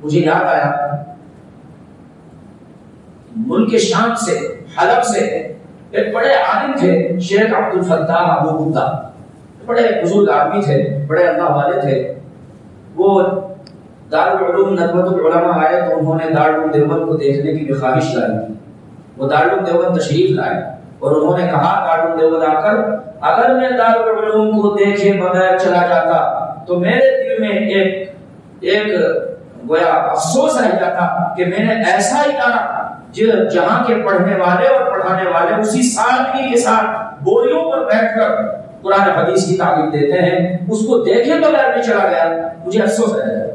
مجھے یاد آیا ملک شام سے، حلب سے ایک بڑے عالم تھے شیخ عبد الفتاح ابو بکتا، بڑے بزرگ آدمی تھے، بڑے اللہ والے تھے۔ وہ دارالعلوم ندوۃ العلماء آئے تو انہوں نے دارالعلوم دیوبند کو دیکھنے کی خواہش لائی تھی۔ وہ دارالعلوم دیوبند تشریف لائے اور انہوں نے کہا دارالعلوم دیوبند آ کر اگر میں دارالعلوم کو دیکھے بغیر چلا جاتا تو میرے دل میں ایک گویا افسوس رہ جاتا کہ میں نے ایسا ادارہ جہاں کے پڑھنے والے اور پڑھانے والے اسی سادگی کے ساتھ بوریوں پر بیٹھ کر قرآن حدیث کی تعلیم دیتے ہیں، اس کو دیکھے بغیر میں چلا گیا، مجھے افسوس رہ گیا۔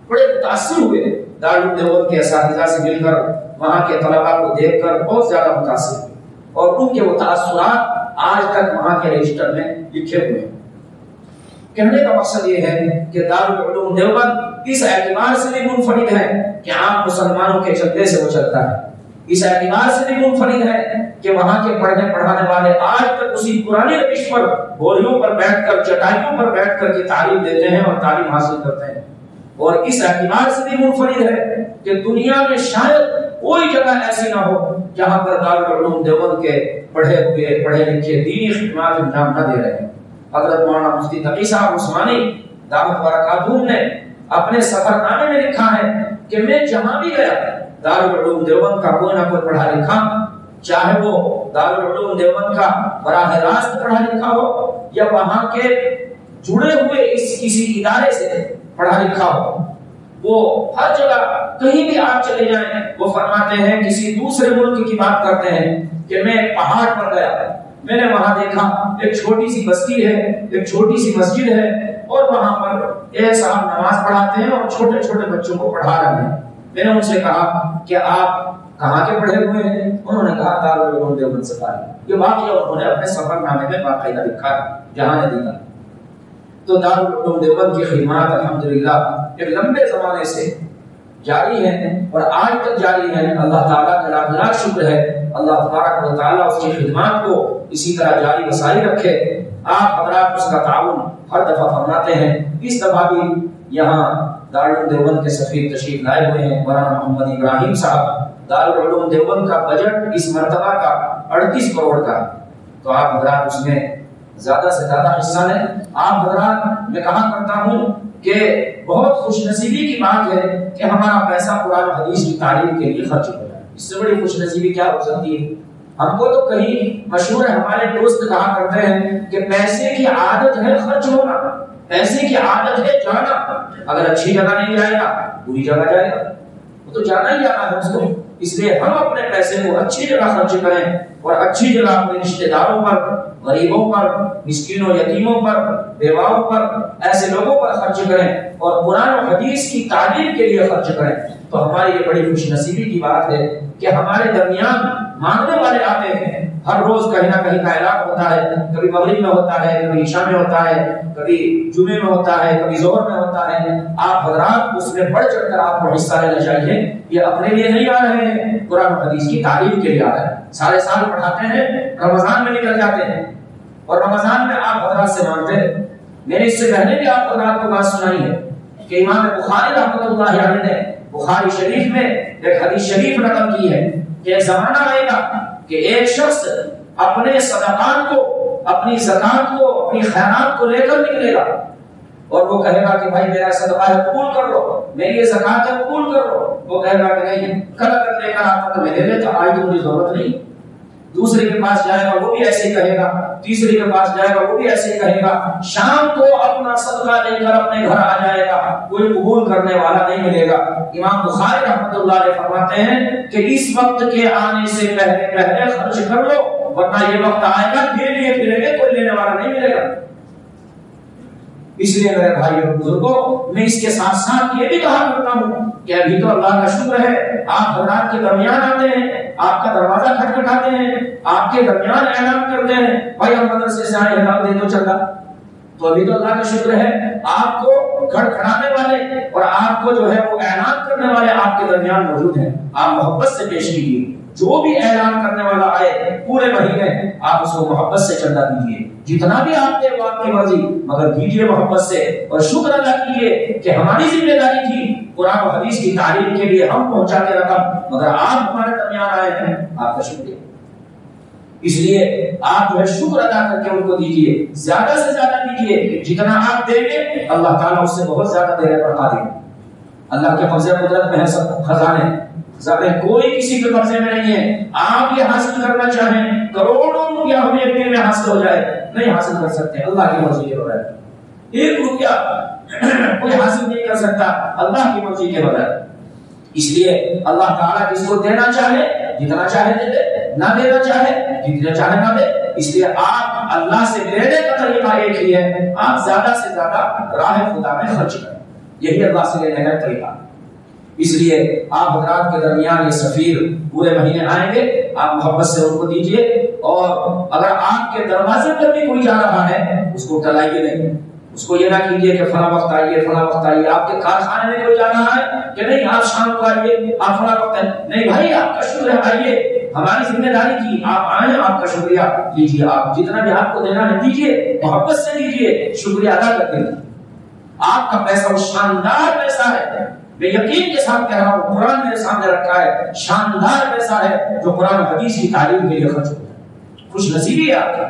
بڑے متاثر ہوئے دارالعلوم دیوبند کے اساتذہ سے مل کر، وہاں کے طلباء کو دیکھ کر بہت زیادہ متاثر ہوئے، اور ان کے وہ تاثرات آج تک وہاں کے رجسٹر میں لکھے ہوئے ہیں۔ کہنے کا مقصد یہ ہے کہ دارالعلوم دیوبند اس اعتبار سے بھی منفرد ہے کہ عام مسلمانوں کے چندے سے وہ چلتا ہے، اس اعتبار سے بھی منفرد ہے کہ وہاں کے پڑھنے پڑھانے والے آج تک اسی پرانی روش پر بوریوں پر بیٹھ کر، چٹائیوں پر بیٹھ کر کے تعلیم دیتے ہیں اور تعلیم حاصل کرتے ہیں، اور اس اعتبار سے بھی منفرد ہے کہ دنیا میں شاید کوئی جگہ ایسی نہ ہو جہاں پر دارالعلوم دیوبند کے پڑھے لکھے دینی خدمات انجام نہ دے رہے ہیں۔ حضرت مولانا مفتی تقی صاحب عثمانی دامت برکاتہم نے اپنے سفر نامے میں لکھا ہے کہ میں جہاں بھی گیا دارالعلوم دیوبند کا کوئی نہ کوئی پڑھا لکھا، چاہے وہ دارالعلوم دیوبند کا براہ راست پڑھا لکھا ہو یا وہاں کے جڑے ہوئے اس کسی ادارے سے پڑھا لکھا ہو، وہ ہر جگہ کہیں بھی آپ چلے جائیں وہ فرماتے ہیں، کسی دوسرے ملک کی بات کرتے ہیں کہ میں پہاڑ پر گیا، میں نے وہاں دیکھا ایک چھوٹی سی بستی ہے، ایک چھوٹی سی مسجد ہے، اور وہاں پر ایک صاحب نماز پڑھاتے ہیں اور چھوٹے چھوٹے بچوں کو پڑھا رہے ہیں۔ میں نے ان سے کہا کہ آپ کہاں کے پڑھے ہوئے ہیں؟ انہوں نے کہا دارالعلوم دیوبند سے فارغ۔ یہ واقعہ انہوں نے اپنے سفر نامے میں باقاعدہ لکھا ہے، جہاں نے دیکھا۔ تو دارالعلوم دیوبند کی خدمات الحمدللہ ایک لمبے زمانے سے جاری ہے اور آج تک جاری ہے۔ اللہ تعالیٰ کا لاکھ لاکھ شکر ہے، اللہ تبارک و تعالیٰ اس کی خدمات کو اسی طرح جاری وساری رکھے۔ آپ حضرات اس کا تعاون ہر دفعہ فرماتے ہیں، اس دفعہ بھی یہاں دارالعلوم دیوبند کے سفیر تشریف لائے ہوئے ہیں مولانا محمد ابراہیم صاحب۔ دارالعلوم دیوبند کا بجٹ اس مرتبہ کا 38 کروڑ کا، تو آپ حضرات اس میں زیادہ سے زیادہ حصہ لیں۔ آپ حضرات میں کہا کرتا ہوں کہ بہت خوش نصیبی کی بات ہے کہ ہمارا پیسہ قرآن و حدیث کی تعلیم کے لیے خرچ ہو رہا ہے، اس سے بڑی خوش نصیبی کیا ہو سکتی ہے؟ ہم کو تو کہیں مشہور ہے، ہمارے دوست کہا کرتے ہیں کہ پیسے کی عادت ہے خرچ ہونا، پیسے کی عادت ہے جانا، اگر اچھی جگہ نہیں جائے گا بری جگہ جائے گا، وہ تو جانا ہی جانا ہے اس کو۔ اس لیے ہم اپنے پیسے کو اچھی جگہ خرچ کریں اور اچھی جگہ اپنے رشتہ داروں پر، غریبوں پر، مسکینوں یتیموں پر، بیواؤں پر، ایسے لوگوں پر خرچ کریں اور قرآن و حدیث کی تعلیم کے لیے خرچ کریں۔ تو ہماری یہ بڑی خوش نصیبی کی بات ہے کہ ہمارے درمیان مانگنے والے آتے ہیں ہر روز کہیں نہ کہیں کا اعلان ہوتا ہے، کبھی مغرب میں ہوتا ہے، کبھی عشاء میں ہوتا ہے، کبھی جمعے میں ہوتا ہے، کبھی ظہر میں ہوتا ہے۔ آپ حضرات اس میں بڑھ چڑھ کر آپ کو حصہ لینا چاہیے۔ یہ اپنے لیے نہیں آ رہے ہیں، قرآن و حدیث کی تعلیم کے لیے آ رہے ہیں۔ سارے سال پڑھاتے ہیں، رمضان میں نکل جاتے ہیں اور رمضان میں آپ حضرات سے مانگتے ہیں۔ میں نے اس سے پہلے بھی آپ حضرات کو بات سنائی ہے کہ امام بخاری رحمۃ اللہ علیہ نے بخاری شریف میں ایک حدیث شریف نقل کی ہے کہ ایک زمانہ آئے گا کہ ایک شخص اپنے صدقات کو، اپنی زکات کو، اپنی خیرات کو لے کر نکلے گا اور وہ کہے گا کہ بھائی میرا صدقہ ہے قبول کر لو، میری یہ زکات ہے قبول کر لو۔ وہ کہے گا کہ نہیں، کل اگر لے کر آتا تو میں لے لیتا، آج تو مجھے ضرورت نہیں۔ دوسرے کے پاس جائے گا وہ بھی ایسے ہی کہے گا، تیسرے کے پاس جائے گا وہ بھی ایسے ہی کہے گا۔ شام کو اپنا صدقہ لے کر اپنے گھر آ جائے گا، کوئی قبول کرنے والا نہیں ملے گا۔ امام بخاری رحمۃ اللہ علیہ فرماتے ہیں کہ اس وقت کے آنے سے پہلے پہلے خرچ کر لو، ورنہ یہ وقت آئے گا دے لیے پھریں گے، کوئی لینے والا نہیں ملے گا۔ اس لیے میرے بھائی اور بزرگوں، میں اس کے ساتھ ساتھ یہ بھی کہا کرتا ہوں کہ ابھی تو اللہ کا شکر ہے آپ حضرات کے درمیان آتے ہیں، آپ کا دروازہ کھٹکھٹاتے ہیں، آپ کے درمیان اعلان کرتے ہیں بھائی ہم مدرسے سے آئے ہیں، دے دو چندہ۔ تو ابھی تو اللہ کا شکر ہے آپ کو کھٹکھٹانے والے اور آپ کو جو ہے وہ اعلان کرنے والے آپ کے درمیان موجود ہیں۔ آپ محبت سے پیش کیجیے، جو بھی اعلان کرنے والا آئے پورے مہینے آپ اس کو محبت سے چندہ دیجیے، جتنا بھی آپ کے آپ کی مرضی، مگر دیجیے محبت سے، اور شکر ادا کیجیے کہ ہماری ذمہ داری تھی قرآن و حدیث کی تعلیم کے لیے ہم پہنچاتے رقم، مگر آپ ہمارے درمیان آئے ہیں، آپ کا شکریہ۔ اس لیے آپ جو ہے شکر ادا کر کے ان کو دیجیے، زیادہ سے زیادہ دیجیے، جتنا آپ دیں گے اللہ تعالیٰ اس سے بہت زیادہ دے گا، بڑھا دے گا۔ اللہ کے قبضے قدرت میں ہے سب خزانے، کوئی کسی کے قبضے میں نہیں ہے۔ آپ یہ حاصل کرنا چاہیں کروڑوں روپیہ ہمیں ایک دن میں حاصل ہو جائے، نہیں حاصل کر سکتے، اللہ کی مرضی کے بغیر۔ ایک روپیہ کوئی حاصل نہیں کر سکتا اللہ کی مرضی کے بغیر۔ اس لیے اللہ تعالیٰ جس کو دینا چاہے جتنا چاہے دے دے، نہ دینا چاہے جتنا چاہے نہ دے۔ اس لیے آپ اللہ سے لینے کا طریقہ ایک ہی ہے، آپ زیادہ سے زیادہ راہ خدا میں خرچ کریں، یہی اللہ سے لینے کا طریقہ۔ اس لیے آپ حضرات کے درمیان یہ سفیر پورے مہینے آئیں گے، آپ محبت سے ان کو دیجیے، اور اگر آپ کے دروازے پر بھی کوئی جا رہا ہے اس کو ٹلائیے نہیں، اس کو یہ نہ کیجیے کہ فلاں وقت آئیے فلاں وقت آئیے۔ آپ کے کارخانے میں کوئی جا رہا ہے کہ نہیں آپ شام کو آئیے، آپ فلاں وقت ہے، نہیں بھائی آپ کا شکر ہے آئیے، ہماری ذمہ داری تھی آپ آئیں، آپ کا شکریہ لیجیے، آپ جتنا بھی آپ کو دینا ہے دیجیے، محبت سے دیجیے، شکریہ ادا کر کے۔ آپ کا پیسہ شاندار پیسہ ہے، میں یقین کے ساتھ کہہ رہا ہوں، قرآن میرے سامنے رکھا ہے، شاندار پیسہ ہے جو قرآن و حدیث کی تعلیم کے لیے خرچ ہوتا ہے۔ خوش نصیبی ہے آپ کی،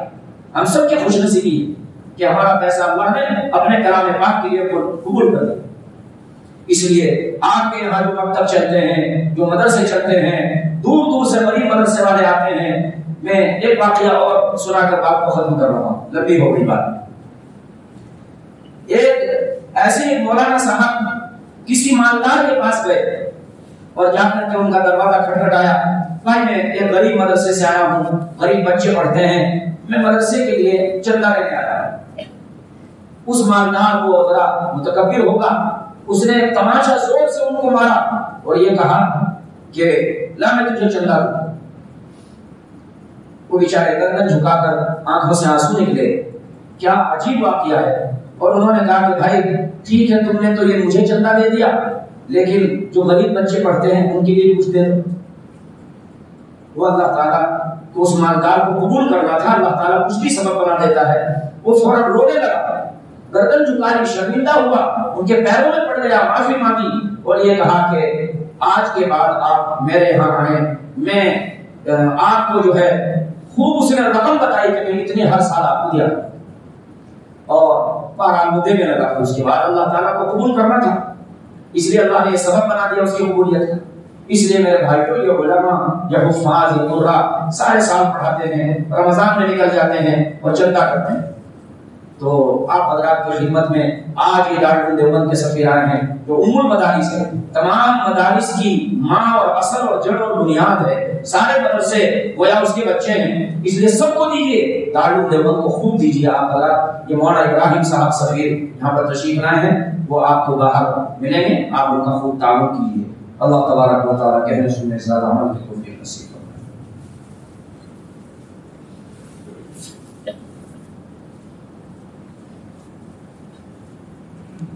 ہم سب کی خوش نصیبی ہے کہ ہمارا پیسہ اللہ نے اپنے کلام پاک کے لیے قبول کر دیا۔ اس لیے آپ کے یہاں جو مکتب چلتے ہیں، جو مدرسے چلتے ہیں، دور دور سے غریب مدرسے والے آتے ہیں۔ میں ایک واقعہ اور سنا کر آپ کو ختم کر رہا ہوں، لمبی ہو گئی بات۔ ایک ایسے مولانا صاحب کسی مالدار کے پاس گئے اور جا کر کے ان کا دروازہ کھٹکھٹایا، بھائی میں ایک غریب مدرسے سے آیا ہوں، غریب بچے پڑھتے ہیں، میں مدرسے کے لیے چندہ لینے آیا ہوں۔ اس مالدار کو ذرا متکبر ہوگا، اس نے تماشا زور سے ان کو مارا اور یہ کہا کہ لا میں تجھے چندہ دوں۔ وہ بیچارے گردن جھکا کر آنکھوں سے آنسو نکلے، کیا عجیب واقعہ ہے۔ اور انہوں نے کہا کہ بھائی ٹھیک ہے، تم نے تو یہ مجھے چندہ دے دیا، لیکن جو غریب بچے پڑھتے ہیں ان کے لیے کچھ دے دو۔ وہ اللہ تعالیٰ کو اس مالدار کو قبول کرنا تھا، اللہ تعالیٰ کچھ بھی سبب بنا دیتا ہے۔ وہ فوراً رونے لگا، گردن جھکائی، شرمندہ ہوا، ان کے پیروں میں پڑ گیا، معافی مانگی اور یہ کہا کہ آج کے بعد آپ میرے یہاں آئیں، میں آپ کو جو ہے خوب، اس نے رقم بتائی کہ میں اتنی ہر سال آپ کو دیا، اور بہرحال وہ دینے لگا۔ اس کے بعد اللہ تعالیٰ کو قبول کرنا تھا، اس لیے اللہ نے یہ سبب بنا دیا اس کی قبولیت کا۔ اس لیے میرے بھائی کو یہ علماء یا حفاظ یا قراء سارے سال پڑھاتے ہیں، رمضان میں نکل جاتے ہیں اور چندہ کرتے ہیں۔ تو آپ حضرات کی خدمت میں آج یہ دارالعلوم دیوبند کے سفیر آئے ہیں جو ام المدارس ہے، تمام مدارس کی ماں اور اصل اور جڑ اور بنیاد ہے، سارے مدرسے گویا اس کے بچے ہیں، اس لیے سب کو دیجیے، دارالعلوم دیوبند کو خوب دیجیے۔ آپ حضرات یہ مولانا ابراہیم صاحب سفیر یہاں پر تشریف لائے ہیں، وہ آپ کو باہر ملیں گے، آپ ان کا خوب تعاون کیجیے۔ اللہ تبارک و تعالیٰ کہنے سننے سے زیادہ عمل کی توفیق نصیب فرمائے۔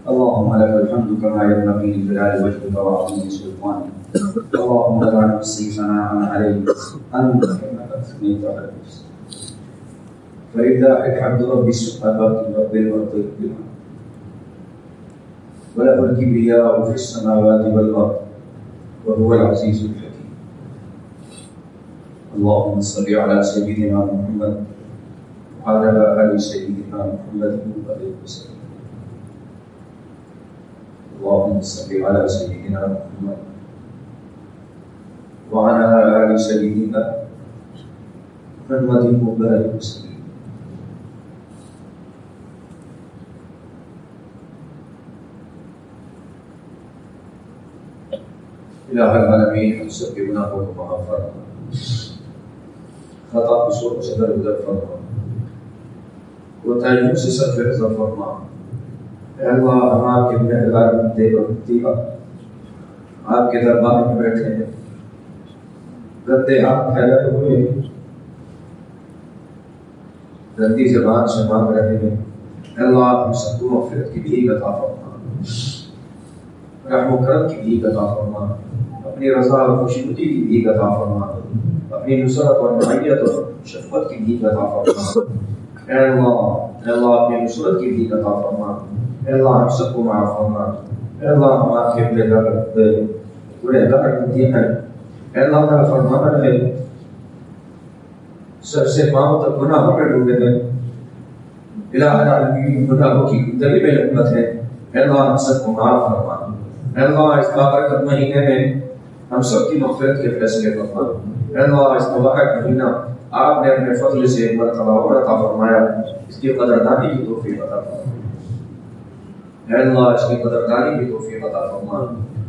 اللهم لك الحمد كما ينبغي لجلال وجهك وعظيم سلطانك. اللهم لا نحصي ثناء عليك انت كما اثنيت على نفسك. فلله الحمد رب السماوات ورب الارض وله الكبرياء في السماوات والارض وهو العزيز الحكيم. اللهم صل على سيدنا محمد وعلى ال سيدنا محمد وسلم. اللهم صل على سيدنا محمد وعلى ال سيدنا محمد وسلم. الہ العالمین ہم سب کے گناہوں کو معاف فرما، خطا قصور سے درگزر فرما، کوتاہیوں سے سرفراز فرما۔ اے اللہ ہم آپ کے گنہگار بندے بندی آپ کے دربار میں بیٹھے ہیں، گندے ہاتھ پھیلائے ہوئے ہیں، گندی زبان سے مانگ رہے ہیں۔ اے اللہ ہم سب کو مغفرت کی بھی عطا فرما، رحم و کرم کی بھی عطا فرما، اپنی رضا اور خوشنودی کی بھی عطا فرما، اپنی نصرت اور معیت اور شفقت کی بھی عطا فرما۔ اے اللہ اپنی نصرت کی بھی عطا فرما۔ اے اللہ ہم سب کو معاف فرما۔ اے اللہ ہم آپ کے گنہگار بندے ہیں۔ اے اللہ ہمارا فرمانا ہے سر سے پاؤں تک گناہوں میں ڈوبے ہیں، الہ العالمین گناہوں کی گندگی میں لگت ہے۔ اے اللہ ہم سب کو معاف فرما۔ اے اللہ اس بابرکت مہینے میں ہم سب کی مغفرت کے فیصلے فرما۔ اے اللہ اس مبارک مہینہ آپ نے اپنے فضل سے ایک مرتبہ اور عطا فرمایا، اس کی قدردانی کی توفیق عطا فرما۔ اے اللہ اس کی قدردانی کی توفیق عطا فرما،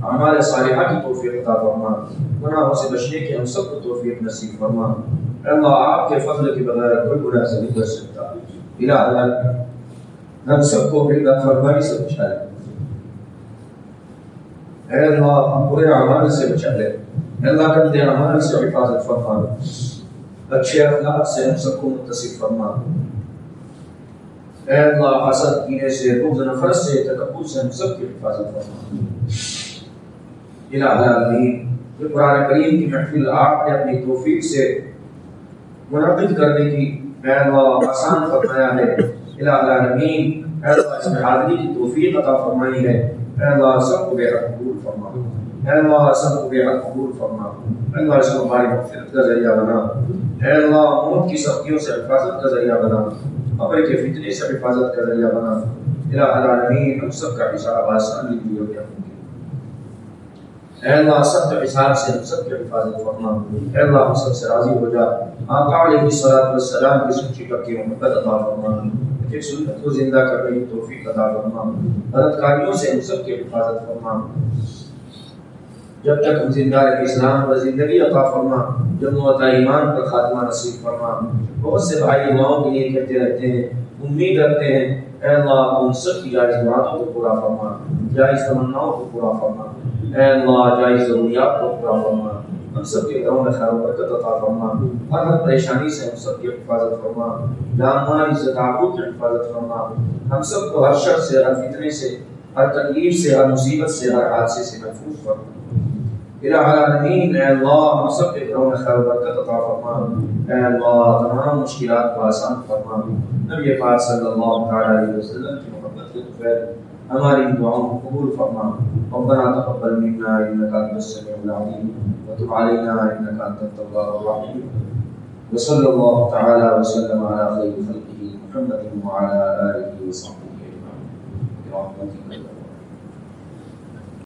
اعمال صالحہ کی توفیق عطا فرما، گناہوں سے بچنے کی ہم سب کو توفیق نصیب فرما۔ اے اللہ آپ کے فضل کے بغیر کوئی گناہ سے نہیں بچ سکتا۔ الہ العالمین ہم سب کو اپنی فرمانی سے بچا لے۔ اے اللہ ہم برے اعمال سے بچا لے۔ اے اللہ گندے اعمال سے حفاظت فرما، اچھے اخلاق سے ہم سب کو متصف فرما۔ اے اللہ حسد، کینے سے، بغض، نفرت سے، تکبر سے ہم سب کی حفاظت فرما۔ الہ العالمین یہ قرآن کریم کی محفل آپ نے اپنی توفیق سے منعقد کرنے کی اے اللہ آسان فرمایا ہے۔ الہ العالمین اے اللہ اس میں حاضری کی توفیق عطا فرمائی ہے۔ اے اللہ سب کو بے حد قبول فرما۔ اے اللہ سب کو بے حد قبول فرما۔ اے اللہ اس کو ہماری مغفرت کا ذریعہ بنا۔ اے اللہ موت کی سختیوں سے حفاظت کا ذریعہ بنا، قبر کے فتنے سے حفاظت کا ذریعہ بنا۔ الہ العالمین ہم سب کا حساب آسان لکھی ہو گیا۔ اے اللہ سب کے حساب سے ہم سب کی حفاظت فرما۔ اے اللہ ہم سب سے راضی ہو جا۔ آقا علیہ الصلوۃ والسلام کی سچی پکی محبت عطا فرما، کہ سنت کو زندہ کرنے کی توفیق عطا فرما۔ بدکاریوں سے ہم سب کی حفاظت فرما، جب تک ہم زندہ رہے اسلام پر زندگی عطا فرما، جب موت ایمان پر خاتمہ نصیب فرما۔ بہت سے بھائی دعاؤں کے لیے کہتے رہتے ہیں، امید رکھتے ہیں، اے اللہ ان سب کی جائز مرادوں کو پورا فرما، جائز تمناؤں کو پورا فرما۔ اے اللہ جائز ضروریات کو پورا فرما، ہم سب کے گھروں میں خیر و برکت عطا فرما، ہر پریشانی سے ہم سب کی حفاظت فرما، جان مال عزت آبرو کی حفاظت فرما، ہم سب کو ہر شر سے، ہر فتنے سے، ہر تکلیف سے، ہر مصیبت سے، ہر حادثے سے محفوظ فرما۔ الہ العالمین اے اللہ ہم سب کے گھروں میں خیر و برکت عطا فرما۔ اے اللہ تمام مشکلات کو آسان فرما۔ نبی پاک صلی اللہ علیہ وسلم کی محبت کے بغیر ہماری دعاؤں کو قبول فرما۔ ربنا تقبل منا انك انت السميع العليم وتب علينا انك انت التواب الرحيم وصلى الله تعالى وسلم على خير خلقه محمد وعلى اله وصحبه اجمعين برحمتك يا رب